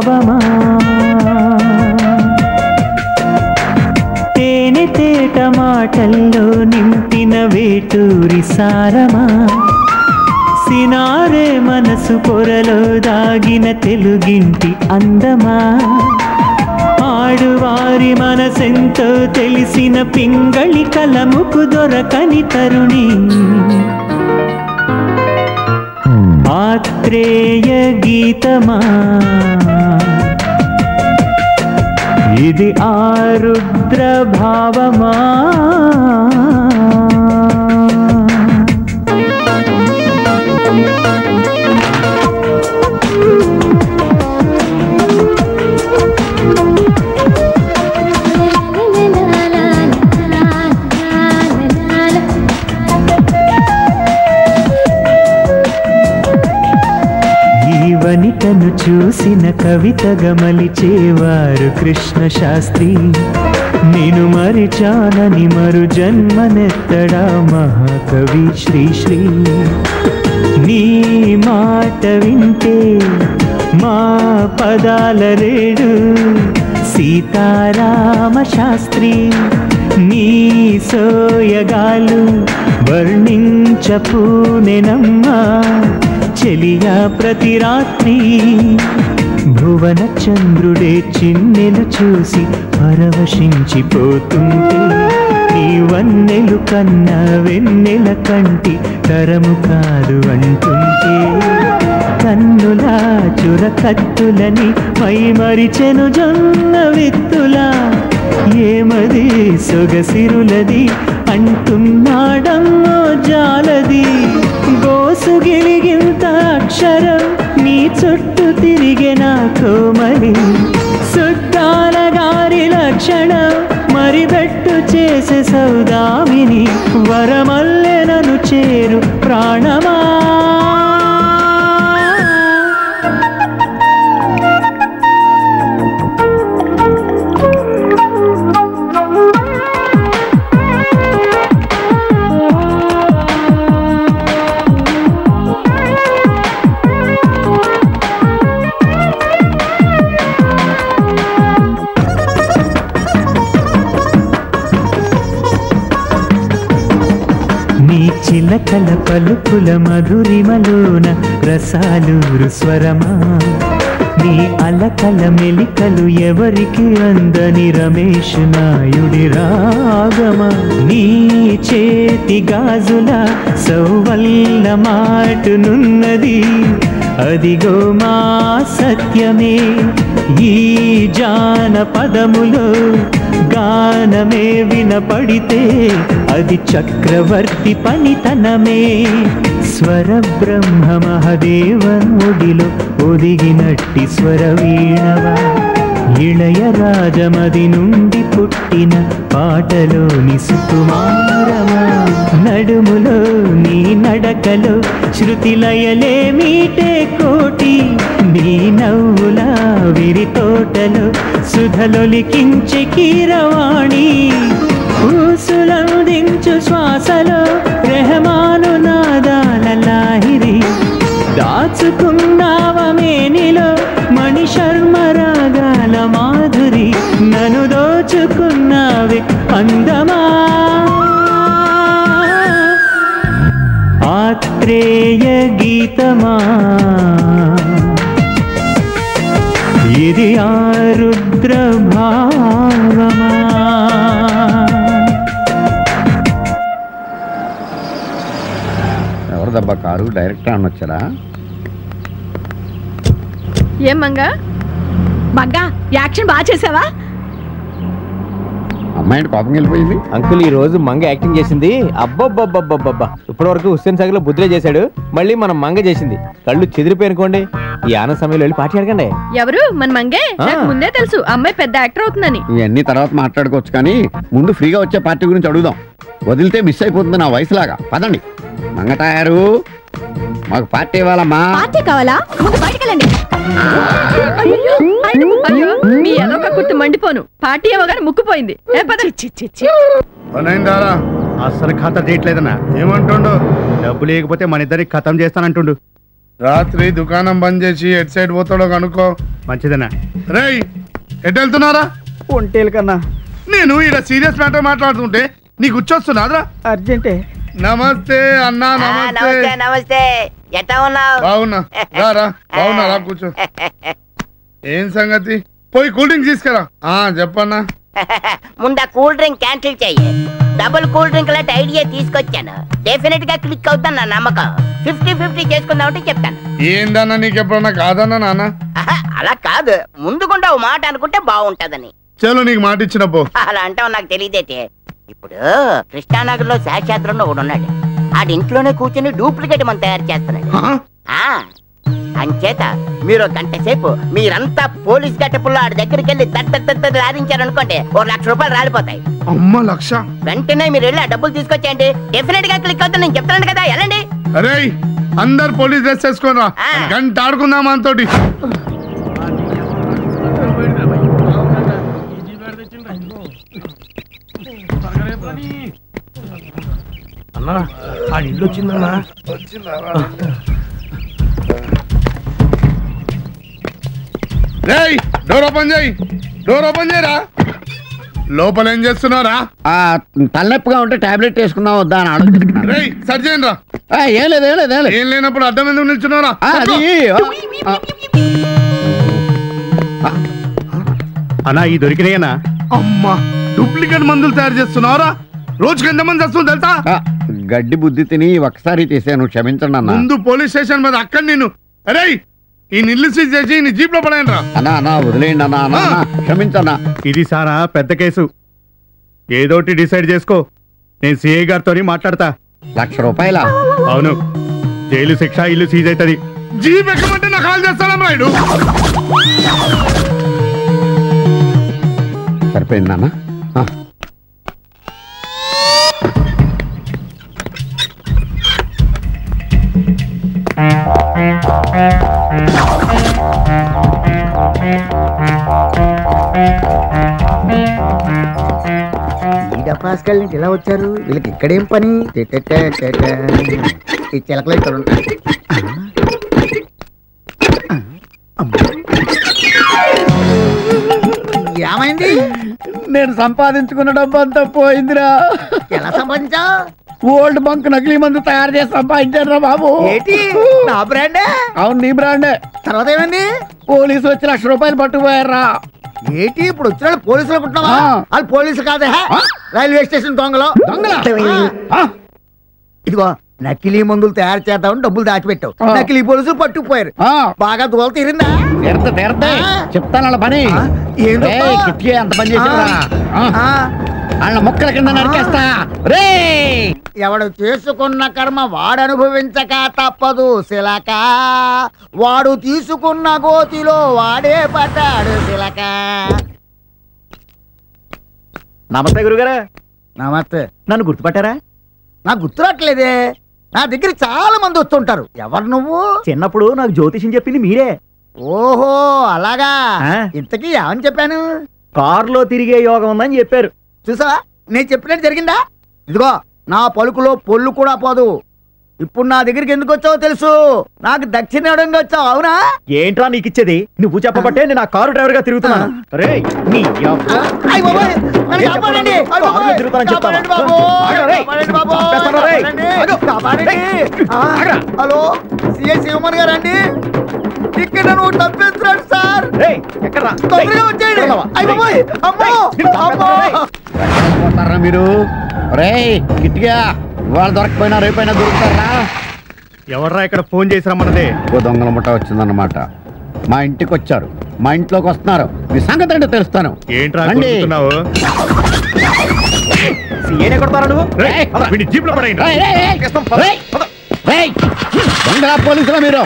భావమా తేనె తేట మాటల్లో నింపిన వేటూరి సారమా సినారే మనసు పొరలో దాగిన తెలుగింటి అందమా ఆడువారి మనసెంతో తెలిసిన పింగళి కలముకు దొరకని తరుణి ఆత్రేయ గీతమా ఇది ఆరుద్ర భావమా వనితను చూసిన కవితగా మలిచేవారు కృష్ణ శాస్త్రి నేను మరిచానని మరు జన్మనెత్తడా మహాకవి శ్రీశ్రీ నీ మాట వింటే మా పదాల రేడు సీతారామ శాస్త్రి నీ సోయగాలు వర్ణించపూనెనమ్మా చెలియా ప్రతి రాత్రి భువన చంద్రుడే చిన్నెలు చూసి పరవశించిపోతుంటే నీ వన్నెలు కన్నా వెన్నెల కంటి తరము కాదు అంటుంటే కన్నులా చురకత్తులని మై మరిచెను జొన్న విత్తులా ఏమది సొగసిరులది అంటున్నాడమ్మో జాలది గోసుగిలిగింత అక్షరం నీ చుట్టూ తిరిగే నా కోమలి సుట్టాల గారి లక్షణం మరిబెట్టు చేసే సౌదామిని వరమల్లె నన్ను చేరు ప్రాణమా చిలకల పలుకుల మధురిమలోన రసాలూరు స్వరమా నీ అలకల మెలికలు ఎవరికి అందని రమేష్ నాయుడి రాగమా నీ చేతి గాజుల సౌవల్ల మాటునున్నది అదిగో మా సత్యమే ఈ జానపదములో గానమే వినపడితే అది చక్రవర్తి పనితనమే స్వర బ్రహ్మ మహదేవనుడిలో ఒదిగినట్టి స్వర వీణవా ఇళయ రాజమది నుండి పుట్టిన పాటలోని సుకుమారమా నడుములో నీ నడకలో శృతిలయలే మీటే కోటి నీ నవ్వుల విరి తోటలో సుధలొలికించే కీరవాణి ఊసులందించు శ్వాసలో రెహమాను నాదాల లాహిరి దాచుకున్నావమేనిలో మణి శర్మ రాగాల మాధురి నన్ను దోచుకున్నావి అందమా ఆత్రేయ గీతమా ఇది ఆరుద్ర భావమా ఎవరిదబ్బా కారు డైరెక్టర్ అని వచ్చారా ఏం మంగా మంగా యాక్షన్ బాగా చేసావా అమ్మాయి కోపం వెళ్ళిపోయింది అంకుల్ ఈ రోజు మంగ యాక్టింగ్ చేసింది అబ్బబ్బబ్బబ్బబ్బబ్బా ఇప్పటి వరకు హుస్సేన్ సాగర్ లో బుద్ధిలో చేశాడు మళ్ళీ మనం మంగ చేసింది కళ్ళు చెదిరిపోయినుకోండి ఈ ఆనంద సమయంలో వెళ్ళి పార్టీ అడగండి ఎవరు మన మంగే నాకు ముందే తెలుసు అమ్మాయి పెద్ద యాక్టర్ అవుతుందని ఇవన్నీ తర్వాత మాట్లాడుకోవచ్చు కానీ ముందు ఫ్రీగా వచ్చే పార్టీ గురించి అడుగుదాం వదిలితే మిస్ అయిపోతుంది నా వయసులాగా పదండి మంగటాయారు మాకు పార్టీ ఇవ్వాలమ్మా పార్టీ కావాలా ముందు బయటకెళ్ళండి అయ్యో మీ ఎదొక కుర్తి మండిపోను పార్టీ ఇవ్వగానే ముక్కుపోయింది అసలు ఖాతా చేయట్లేదన్నా ఏమంటుండు డబ్బు లేకపోతే మన ఇద్దరికి ఖతం చేస్తానంటుండు రాత్రి దుకాణం బంద్ చేసి ఎట్ సైడ్ పోతాడో కనుక్కో. మంచిదేనా? రేయ్ ఎటు వెళ్తున్నారా? ఒంటేలు కన్నా. నేను ఈడ సీరియస్ మ్యాటర్ మాట్లాడుతుంటే నీకు వచ్చొస్తున్నారా? అర్జెంటే. నమస్తే అన్నా. నమస్తే నమస్తే. ఎట్లా ఉన్నావు? బాగున్నా. రా బాగున్నా, కూర్చో. ఏం సంగతి? పోయి కూల్ డ్రింక్ తీసుకురా. చెప్పన్నా. ముందు కూల్ డ్రింక్ క్యాన్సిల్ చెయ్యి. డబుల్ కూల్ డ్రింక్ లాంటి ఐడియా తీసుకొచ్చాను. డెఫినెట్ గా క్లిక్ అవుతాను నా నమ్మకం. 50-50 చేసుకుందాం అంటే చెప్తాను. ఏందన్నా నీకు ఎప్పుడన్నా కాదన్నా నాన్న? అలా కాదు, ముందుకుండా ఓ మాట అనుకుంటే బాగుంటదని. చలో నీకు మాట ఇచ్చిన పో. అలా అంటావు నాకు తెలియదేటే. ఇప్పుడు కృష్ణానగర్ లో శాస్త్రంలో ఒకడు ఉన్నాడు. ఆడి ఇంట్లోనే కూర్చొని డూప్లికేట్ మనం తయారు చేస్తున్నాడు. అంచేత మీరు గంట సేపు మీరంతా పోలీస్ గట్టపుల్లో ఆడి దగ్గరికి వెళ్ళి లాదించారనుకోండి, 1 లక్ష రూపాయలు రాలిపోతాయి. అమ్మ లక్ష? వెంటనే మీరు వెళ్ళి ఆ డబ్బులు తీసుకొచ్చేయండి. డెఫినెట్ గా క్లిక్ అవుతుంది, నేను చెప్తాను కదా. వెళ్ళండి. అరే అందరు పోలీస్ డ్రెస్ వేసుకోరా, గంట ఆడుకుందాం అంతోటి. అన్నా ఆ ఇల్లు వచ్చిందన్నా. రేయ్ డోర్ ఓపెన్ చేయి, డోర్ ఓపెన్ చేయరా. లోపల ఏం చేస్తున్నారా? తలనొప్పిగా ఉంటే టాబ్లెట్ వేసుకుందాం వద్దా అని అడుగుతున్నా. రేయ్ సరి చేయండి రా. ఏం లేదు ఏం లేనప్పుడు అడ్డం ఎందుకు నిల్చున్నారా? అన్నా ఈ దొరికినాయనా? అమ్మా డూప్లికేట్ మందులు తయారు చేస్తున్నారా? రోజుకి ఎంతమంది వస్తుంది తెలుసా? గడ్డి బుద్ధి తిని ఒకసారి తీసాను, క్షమించండి అన్న. ముందు పోలీస్ స్టేషన్ మీద అక్కడ నేను అరే ఈ నిల్లు సీజ్ చేసి నీ జీప్ లో పడాను రా. అన్నా వదిలేయండి అన్నా, క్షమించన్నా. ఇది సారా పెద్ద కేసు, ఏదోటి డిసైడ్ చేసుకో. నేను సిఐ గారితో మాట్లాడతా. 1 లక్ష రూపాయల? అవును, జైలు శిక్ష, ఇల్లు సీజ్ అవుతుంది. జీప్ ఎక్కమంటే నాకు కాల్ చేస్తాను రాయుడు. సరిపోయిందన్నా. పాస్కల్ నుంచి ఎలా వచ్చారు? వీళ్ళకి ఇక్కడేం పని? ఈ చిలకలు ఇక్కడ ఉంటాయి. ఏమైంది? నేను సంపాదించుకున్న డబ్బు అంతా పోయిందిరా. ఎలా సంపాదించా? ఓల్డ్ బంక్ నకిలీ మందు తయారు చేసి సంపాదించారు రా బాబు. ఏంటి నా బ్రాండే? అవును నీ బ్రాండే. తర్వాత ఏమైంది? పోలీసులు వచ్చి 1 లక్ష రూపాయలు పట్టుకుపోయారా. ఏంటి ఇప్పుడు వచ్చిన పోలీసులు అనుకుంటున్నావా? వాళ్ళు పోలీసులు కాదే, రైల్వే స్టేషన్ దొంగలు. ఇదిగో నకిలీ మందులు తయారు చేద్దామని డబ్బులు దాచిపెట్టావు, నకిలీ పోలీసులు పట్టుకుపోయారు. బాగా దోల తీరిందా? చెప్తాను వాళ్ళ పని. అంత పని చేసారా? వాళ్ళ మొక్కల కింద నరికేస్తా. రే ఎవడు చేసుకున్న కర్మ వాడు అనుభవించక తప్పదు శిలక, వాడు తీసుకున్న గోతిలో వాడే పడ్డాడు శిలక. నమస్తే గురుగారా. నమస్తే. నన్ను గుర్తుపట్టారా? నాకు గుర్తురాట్లేదే. నా దగ్గర చాలా మంది వస్తుంటారు. ఎవరు నువ్వు? చిన్నప్పుడు నాకు జ్యోతిషం చెప్పింది మీరే. ఓహో అలాగా. ఇంతకీ ఏమని చెప్పాను? కారులో తిరిగే యోగం ఉందని చెప్పారు. చూసావా నేను చెప్పినట్టు జరిగిందా? ఇదిగో నా పలుకులో పొల్లు కూడా పోదు. ఇప్పుడు నా దగ్గరికి ఎందుకు వచ్చావో తెలుసు. నాకు దక్షిణ ఇవ్వడానికి వచ్చావు అవునా? ఏంట్రా నీకు ఇచ్చేది? నువ్వు చెప్పబట్టే నేను ఆ కారు డ్రైవర్ గా తిరుగుతున్నాను. హలో సిఐ శివమన్ గారు అండి, ఇక్కడ నువ్వు తప్పిస్తున్నాడు సార్. తొందరగా వచ్చేయండి. పోతారా మీరు? రే కిట్టిగా ఇవాళ దొరకపోయినా రేపైనా దొరుకుతారా? ఎవర్రా ఇక్కడ ఫోన్ చేసి రమ్మన్నదే? ఓ దొంగల ముఠ వచ్చిందన్నమాట. మా ఇంటికి వచ్చారు, మా ఇంట్లోకి వస్తున్నారు. మీ సంగతి అంటే తెలుస్తాను. ఏంట్రా కొడతారా నువ్వు? దొంగ పోలీసులు మీరు.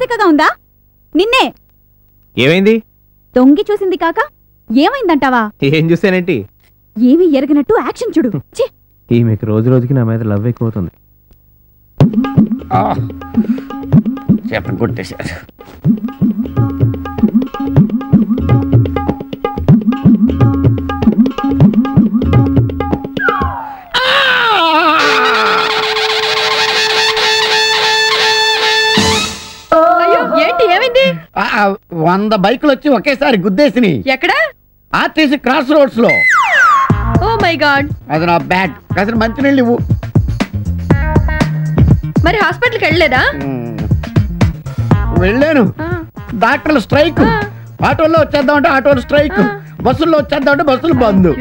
తిక్కగా ఉందా? నిన్నే. ఏమైంది? తొంగి చూసింది కాక ఏమైందంటావా? ఏం చూసానేంటి? ఏమీ ఎరగనట్టు యాక్షన్ చూడు. ఈమెకి రోజు రోజుకి నా మీద లవ్ ఎక్కువవుతుంది. చెప్పని కొట్టేశారు. అయ్యో ఏంటి ఏమైంది? 100 బైకులు వచ్చి ఒకేసారి గుద్దేసినాయి. ఎక్కడ? ఆర్టీసీ క్రాస్ రోడ్స్ లో. Oh my god. అది నా బ్యాడ్. కాసిన మంచినీళ్ళు ఇవ్వు. మరి హాస్పిటల్కి వెళ్ళలేదా? వెళ్ళాను. డాక్టర్లు స్ట్రైక్. ఆటోల్లో వచ్చేద్దామంటే ఆటోలు స్ట్రైక్. బస్సుల్లో వచ్చేద్దామంటే బస్సులు బంద్.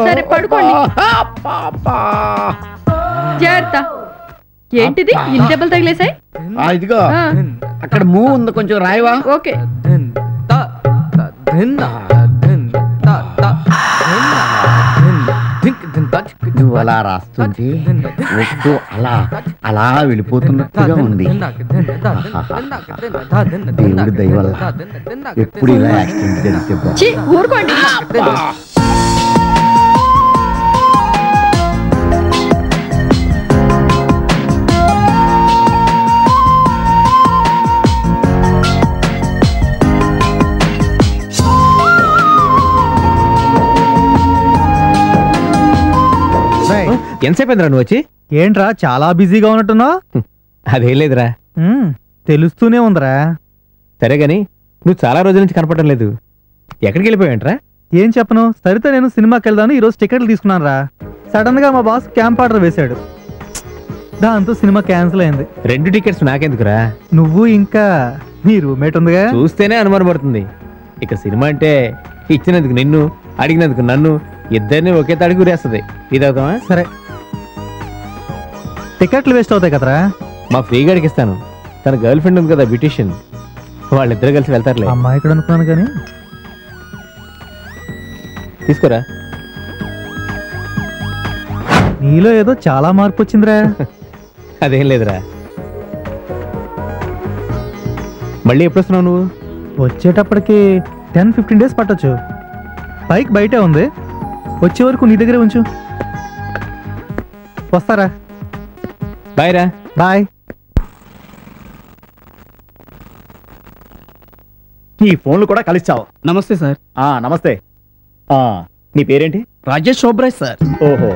సరే పడుకోండి. జాగ్రత్త. ఏంటిది ఇన్ని దెబ్బలు తగిలేసాయి? ఇదిగో అక్కడ మూవ్ ఉంది, కొంచెం రాయవా? ఓకే. నువ్వు అలా రాస్తుంటే ఒట్టు అలా అలా వెళ్ళిపోతున్నట్టుగా ఉంది. దేవుడి దయ వల్ల ఎప్పుడు ఇలా యాక్సిడెంట్ జరిగితే ఊరుకోండి. ఎంతసేపు అయిందిరా నువ్వు వచ్చి? ఏంట్రా చాలా బిజీగా ఉన్నట్టున్నావు? అదేం లేదురా. తెలుస్తూనే ఉందిరా. సరే గాని నువ్వు చాలా రోజుల నుంచి కనపడటం లేదు. ఎక్కడికి వెళ్ళిపోయావంట్రా? ఏం చెప్పను, సరిత నేను సినిమాకి వెళ్దాను ఈరోజు టికెట్లు తీసుకున్నాను రా. సడన్ గా మా బాస్ క్యాంప్ ఆర్డర్ వేశాడు. దాంతో సినిమా క్యాన్సిల్ అయింది. 2 టికెట్స్ నాకెందుకురా? నువ్వు ఇంకా నీ రూమ్మేట్ ఉందిగా. చూస్తేనే అనుమానం పడుతుంది. ఇక సినిమా అంటే ఇచ్చినందుకు నిన్ను, అడిగినందుకు నన్ను, ఇద్దరిని ఒకే తాడికి గురేస్తుంది. ఇదవుతామా? సరే, టికెట్లు వేస్ట్ అవుతాయి కదరా. మా ఫ్రీగాడికి ఇస్తాను. తన గర్ల్ ఫ్రెండ్ ఉంది కదా బ్యూటిషియన్, వాళ్ళిద్దరు కలిసి వెళ్తారులే. అమ్మాయి ఇక్కడ అనుకున్నాను కానీ తీసుకోరా. నీలో ఏదో చాలా మార్పు వచ్చిందిరా. అదేం లేదురా. మళ్ళీ ఎప్పుడు వస్తున్నావు నువ్వు? వచ్చేటప్పటికి 10-15 డేస్ పట్టొచ్చు. బైక్ బయటే ఉంది, వచ్చే వరకు నీ దగ్గరే ఉంచు. వస్తారా? బాయ్ రా. బాయ్. ఈ ఫోన్లు కూడా కలిసావు. నమస్తే సార్. నమస్తే. నీ పేరేంటి? రాజేష్ ఓబ్రాయ్ సార్. ఓహో,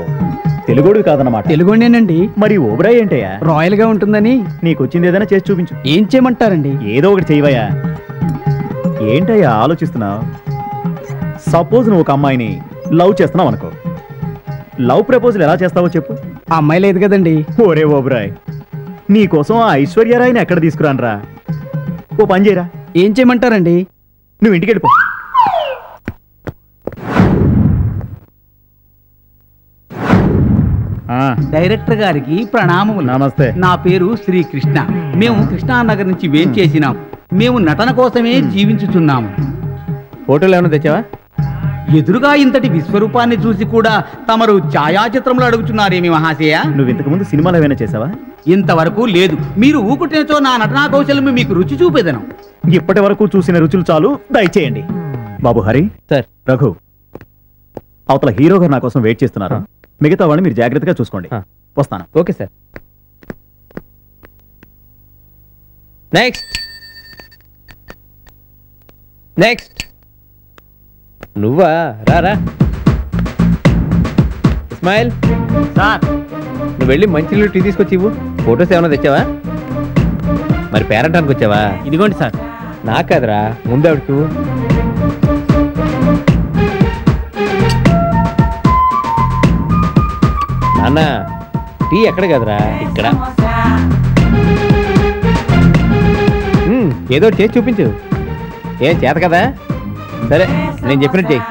తెలుగుడు కాదన్నమాట. తెలుగునేనండి. మరి ఓబ్రాయ్ ఏంటయ్యా? రాయల్ గా ఉంటుందని. నీకు వచ్చింది ఏదైనా చేసి చూపించు. ఏం చేయమంటారండి? ఏదో ఒకటి చేయవయ్యా. ఏంటయ్యా ఆలోచిస్తున్నావు? సపోజ్ నువ్వు ఒక అమ్మాయిని లవ్ చేస్తున్నావు అనుకో, లవ్ ప్రపోజల్ ఎలా చేస్తావో చెప్పు. ఆ అమ్మాయి లేదు కదండి. ఓరే ఓబ్రాయ్, నీకోసం ఆ ఐశ్వర్యరాయ్ని ఎక్కడ తీసుకురానరా? ఓ పని చేయరా. ఏం చేయమంటారండి? నువ్వు ఇంటికి వెళ్ళిపో. డైరెక్టర్ గారికి ప్రణామములు. నమస్తే. నా పేరు శ్రీకృష్ణ. మేము కృష్ణానగర్ నుంచి వేంచేసినాం. మేము నటన కోసమే జీవించుచున్నాము. ఫోటోలు ఏమైనా తెచ్చావా? ఎదురుగా ఇంతటి విశ్వరూపాన్ని చూసి కూడా తమరు ఛాయాచిత్రంలో అడుగుతున్నారేమి మహాశయ? నువ్వు ఇంతకు ముందు సినిమాలు ఏమైనా చేసావా? ఇంతవరకు లేదు. మీరు ఊకుటేచో నా నటనా కౌశల్యం మీకు రుచి చూపేదను. ఇప్పటి వరకు చూసిన రుచులు చాలు, దయచేయండి. బాబు హరి సార్, రఘు, అవతల హీరో గారు నా కోసం వెయిట్ చేస్తున్నారు. మిగతా వాళ్ళని మీరు జాగ్రత్తగా చూసుకోండి. వస్తాను. Okay sir. నెక్స్ట్ నెక్స్ట్ నువ్వా? రారా. ఇస్మాయిల్ సార్, నువ్వు వెళ్ళి మంచినీళ్ళు టీ తీసుకొచ్చి ఇవ్వు. ఫొటోస్ ఏమైనా తెచ్చావా? మరి పేరంటానికి వచ్చావా? ఇదిగోండి సార్. నాకు కాదురా, ముందు ఆవిడకు. నాన్న, టీ ఎక్కడ కదరా, ఇక్కడ. ఏదో చేసి చూపించు. ఏం చేత కదా? సరే, నేను చెప్పినట్టు చెయ్యి.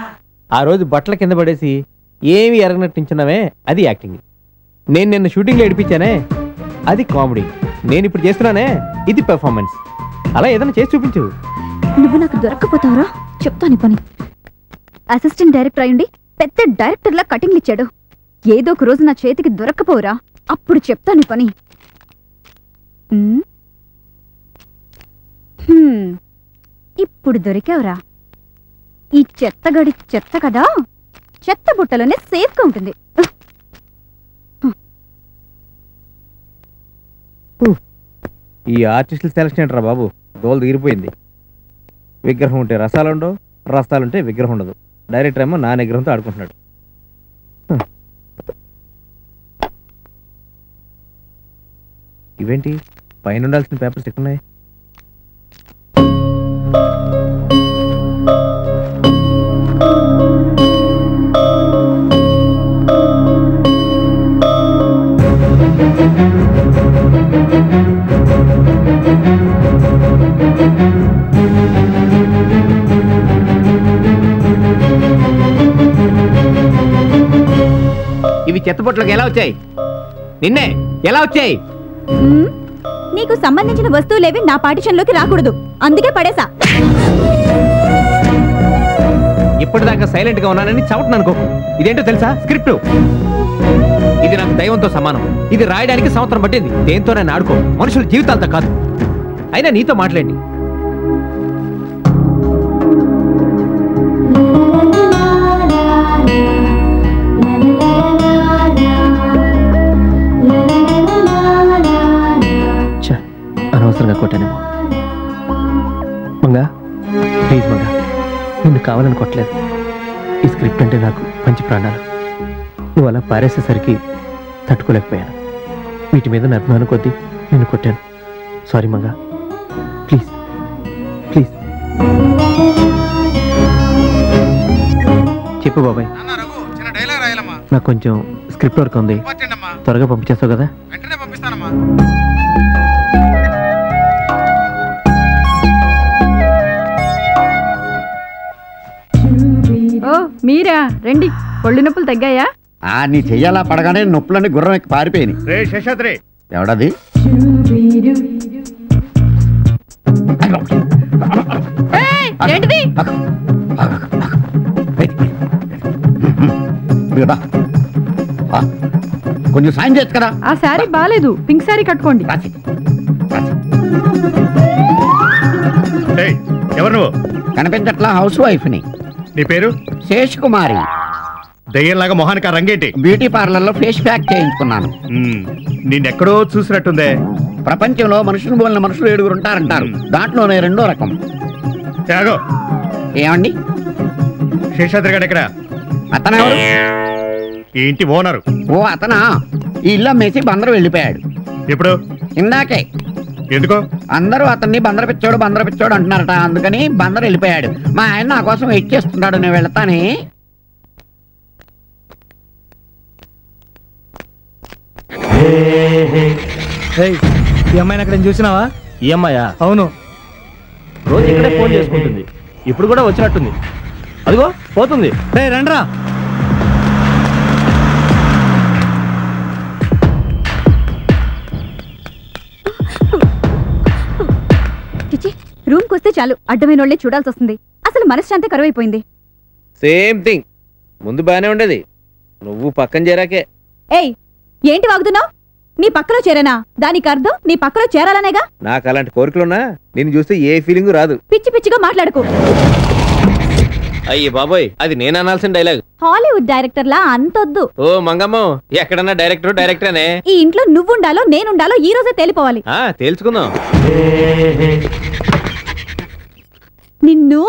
ఆ రోజు బట్టల కింద పడేసి ఏమి ఎరగనట్టు నించున్నావే, అది యాక్టింగ్. నేను నిన్న షూటింగ్లో ఏడిపించానే, అది కామెడీ. నేను ఇప్పుడు చేస్తున్నానే, ఇది పెర్ఫార్మెన్స్. అలా ఏదైనా చేసి చూపించు. నువ్వు నాకు దొరక్కపోతావురా, చెప్తాను పని. అసిస్టెంట్ డైరెక్టర్ అయ్యుండి పెద్ద డైరెక్టర్లా కటింగ్లు ఇచ్చాడు. ఏదో ఒక రోజు నా చేతికి దొరక్కపోరా, అప్పుడు చెప్తాను పని. ఇప్పుడు దొరికావురా. ఈ చెత్తగడి చెత్త కదా, చెత్త బుట్టలోనే సేఫ్గా ఉంటుంది. ఈ ఆర్టిస్టుల సెలక్షన్ ఏంట్రా బాబు, దోలు తీరిపోయింది. విగ్రహం ఉంటే రసాలు ఉండవు, రసాలుంటే విగ్రహం ఉండదు. డైరెక్టర్ ఏమో నా నిగ్రహంతో ఆడుకుంటున్నాడు. ఇవేంటి పైన ఉండాల్సిన పేపర్స్ ఎక్కున్నాయి? ఇవి చెత్తపొట్లోకి ఎలా వచ్చాయి? నిన్నే ఎలా వచ్చాయి? నీకు సంబంధించిన వస్తువులేవి నా పార్టిషన్లోకి రాకూడదు, అందుకే పడేసా. ఇప్పటిదాకా సైలెంట్ గా ఉన్నానని చవటను అనుకోకు. ఇదేంటో తెలుసా? స్క్రిప్ట్. ఇది నాకు దైవంతో సమానం. ఇది రాయడానికి సంవత్సరం పట్టింది. దేంతో నేను ఆడుకో, మనుషుల జీవితాలతో కాదు. అయినా నీతో మాట్లాడి అనవసరంగా కొట్టానేమో. మంగా ప్లీజ్ మంగా, నిన్ను కావాలని కొట్టలేదు. ఈ స్క్రిప్ట్ అంటే నాకు మంచి ప్రాణాలు. నువ్వు అలా పారేసేసరికి తట్టుకోలేకపోయాను. వీటి మీద నా అభిమానం కొద్దీ నిన్ను కొట్టాను. Sorry Manga, please please. చెప్పు బాబాయ్. నాకు కొంచెం స్క్రిప్ట్ వర్క్ ఉంది, త్వరగా పంపించేస్తావు కదా? ఓ మీరా, రండి. ఒళ్ళు నొప్పులు తగ్గాయా? నీ చెయ్యాలా పడగానే నొప్పులన్నీ గుర్రం ఎక్కి పారిపోయినాయి. ఎవడది? ఏంటిది? కొంచెం సాయం చేయొచ్చు కదా. ఆ శారీ బాలేదు, పింక్ శారీ కట్టుకోండి. ఎవరు నువ్వు? కనిపించట్లా, హౌస్ వైఫ్ ని. నీ పేరు? శేష్ కుమారి. దయ్యంలాగా మొహానికి రంగేంటి? బ్యూటీ పార్లర్ లో ఫేస్ ప్యాక్ చేయించుకున్నాను. నిన్నెక్కడో చూసినట్టుందే. ప్రపంచంలో మనుషులు పోలిన మనుషులు 7 ఉంటారంటారు, దాంట్లోనే 2వ రకం. ఏమండి? శేషాద్రి గారు ఎక్కడ? అతనెవరు? ఏంటి ఓనరు? ఓ అతనా? ఈ ఇల్లు అమ్మేసి బందరు వెళ్ళిపోయాడు. ఎప్పుడు? ఇందాకే. ఎందుకో? అందరూ అతన్ని బందర పిచ్చోడు అంటున్నారట, అందుకని బందరు వెళ్ళిపోయాడు. మా ఆయన నా కోసం వెయిట్ చేస్తున్నాడు, నేను వెళ్తానే. ఈ అమ్మాయిని అక్కడ చూసినావా? ఈ అమ్మాయా? అవును, రోజు ఇక్కడే ఫోన్ చేసుకుంటుంది. ఇప్పుడు కూడా వచ్చినట్టుంది. అదిగో పోతుంది. రండ్రా. చిచి, రూమ్కి వస్తే చాలు అడ్డమైన వాళ్ళే చూడాల్సి వస్తుంది. అసలు మనశ్శాంతి కరువైపోయింది. Same thing. ముందు బానే ఉండేది, నువ్వు పక్కన చేరాకే. ఏయ్, ఏంటి వాగుతున్నావు? నీ పక్కలో చేరేనా? దానికి అర్థం నీ పక్కలో చేరాలనేగా. నాకు అలాంటి కోరికలున్నా నిన్ను చూస్తే ఏ ఫీలింగ్ రాదు. పిచ్చి పిచ్చిగా మాట్లాడుకో. అయ్యి బాబోయ్, అది నేను అనాల్సిన డైలాగ్. హాలీవుడ్ డైరెక్టర్ లా అంతొద్దు. ఓ మంగమ్మ, ఎక్కడన్నా డైరెక్టరేనే. ఈ ఇంట్లో నువ్వుండాలో నేనుండాలో ఈ రోజే తేలిపోవాలి. తేల్చుకుందాం. నిన్ను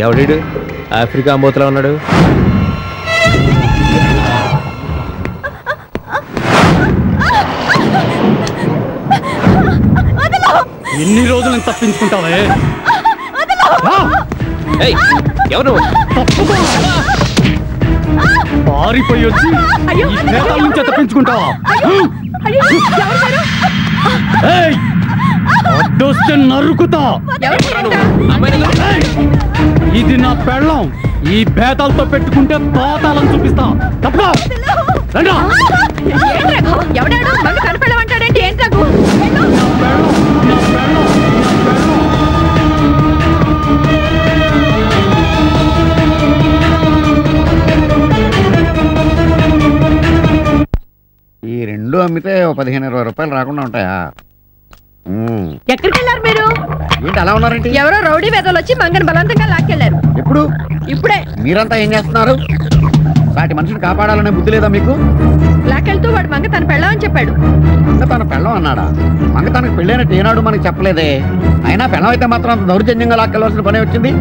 ఎవడీడు? ఆఫ్రికా అంబోతులా ఉన్నాడు. ఎన్ని రోజులు నేను తప్పించుకుంటావే? ఎవరు? పారిపోయి వచ్చి ఈ నేతాల నుంచే తప్పించుకుంటావా? అడ్డొస్తే నరుకుతా. ఇది నా పెళ్ళం. ఈ భేతాలతో పెట్టుకుంటే పాతాలను చూపిస్తా. తప్ప ఈ 2 అమ్మితే 15-20 రూపాయలు రాకుండా ఉంటాయా? ఎక్కడికి వెళ్ళారు మీరు? ఏంటి అలా ఉన్నారంటే? ఎవరో రౌడీ వేదలు వచ్చి మంగని బలవంతంగా లాక్కెళ్లారు. ఎప్పుడు? ఇప్పుడే. మీరంతా ఏం చేస్తున్నారు? సాటి మనిషిని కాపాడాలనే బుద్ధి లేదా మీకు? లాక్కెళ్తూ వాడు మంగ తన పెళ్ళామని చెప్పాడు. మంగ తన పెళ్ళం అన్నాడా? మంగ తనకు పెళ్ళైనట్టు ఏనాడు మనకి చెప్పలేదే. అయినా పెళ్ళం అయితే మాత్రం అంత దౌర్జన్యంగా లాక్కెళ్ళవలసిన పనే వచ్చింది.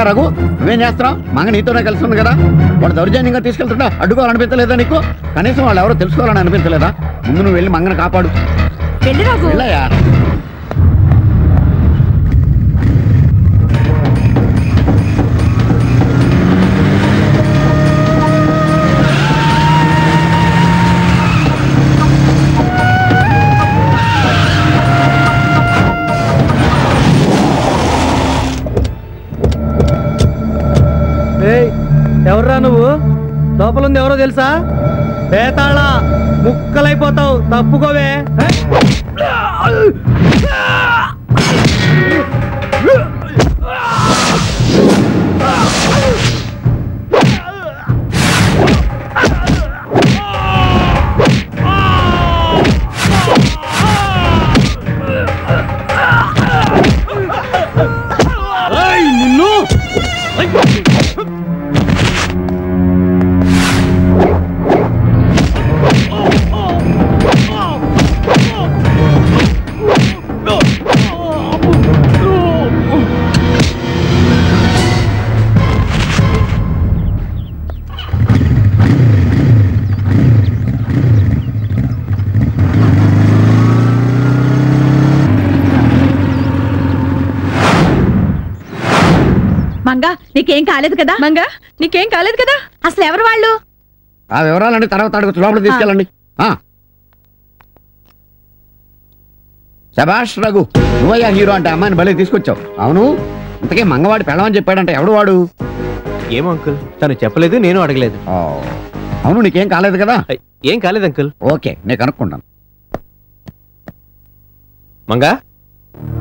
రఘు, నువ్వేం చేస్తున్నావు? మంగ నీతోనే కలిసి ఉంది కదా, వాడు దౌర్జన్యంగా తీసుకెళ్తుంటా అడ్డుకోవాలనిపించలేదా నీకు? కనీసం వాళ్ళు ఎవరో తెలుసుకోవాలని అనిపించలేదా? ముందు నువ్వు వెళ్ళి మంగని కాపాడు. వెళ్ళయా. ఎవర్రా నువ్వు? లోపల ఉంది ఎవరో తెలుసా? పేతాళ ముక్కలైపోతావు, తప్పుకోవే. నిన్ను మంగా నీకేం కాలేదు కదా? మంగా నీకేం కాలేదు కదా? అసలు ఎవరు వాళ్ళు? ఆ వివరాలన్నీ తర్వాత అడుగుతూ లోపల తీసుకెళ్ళండి. శభాష్ రఘు, నువ్వయ్యా హీరో అంటే అమ్మాయిని భలే తీసుకొచ్చావు. అవును, ఇంతకీ మంగవాడి పెళ్ళమని చెప్పాడంటే ఎవడు వాడు? ఏమో అంకుల్, తను చెప్పలేదు, నేను అడగలేదు. అవును, నీకేం కాలేదు కదా? ఏం కాలేదు అంకుల్. ఓకే, నేను కనుక్కుంటాను. మంగా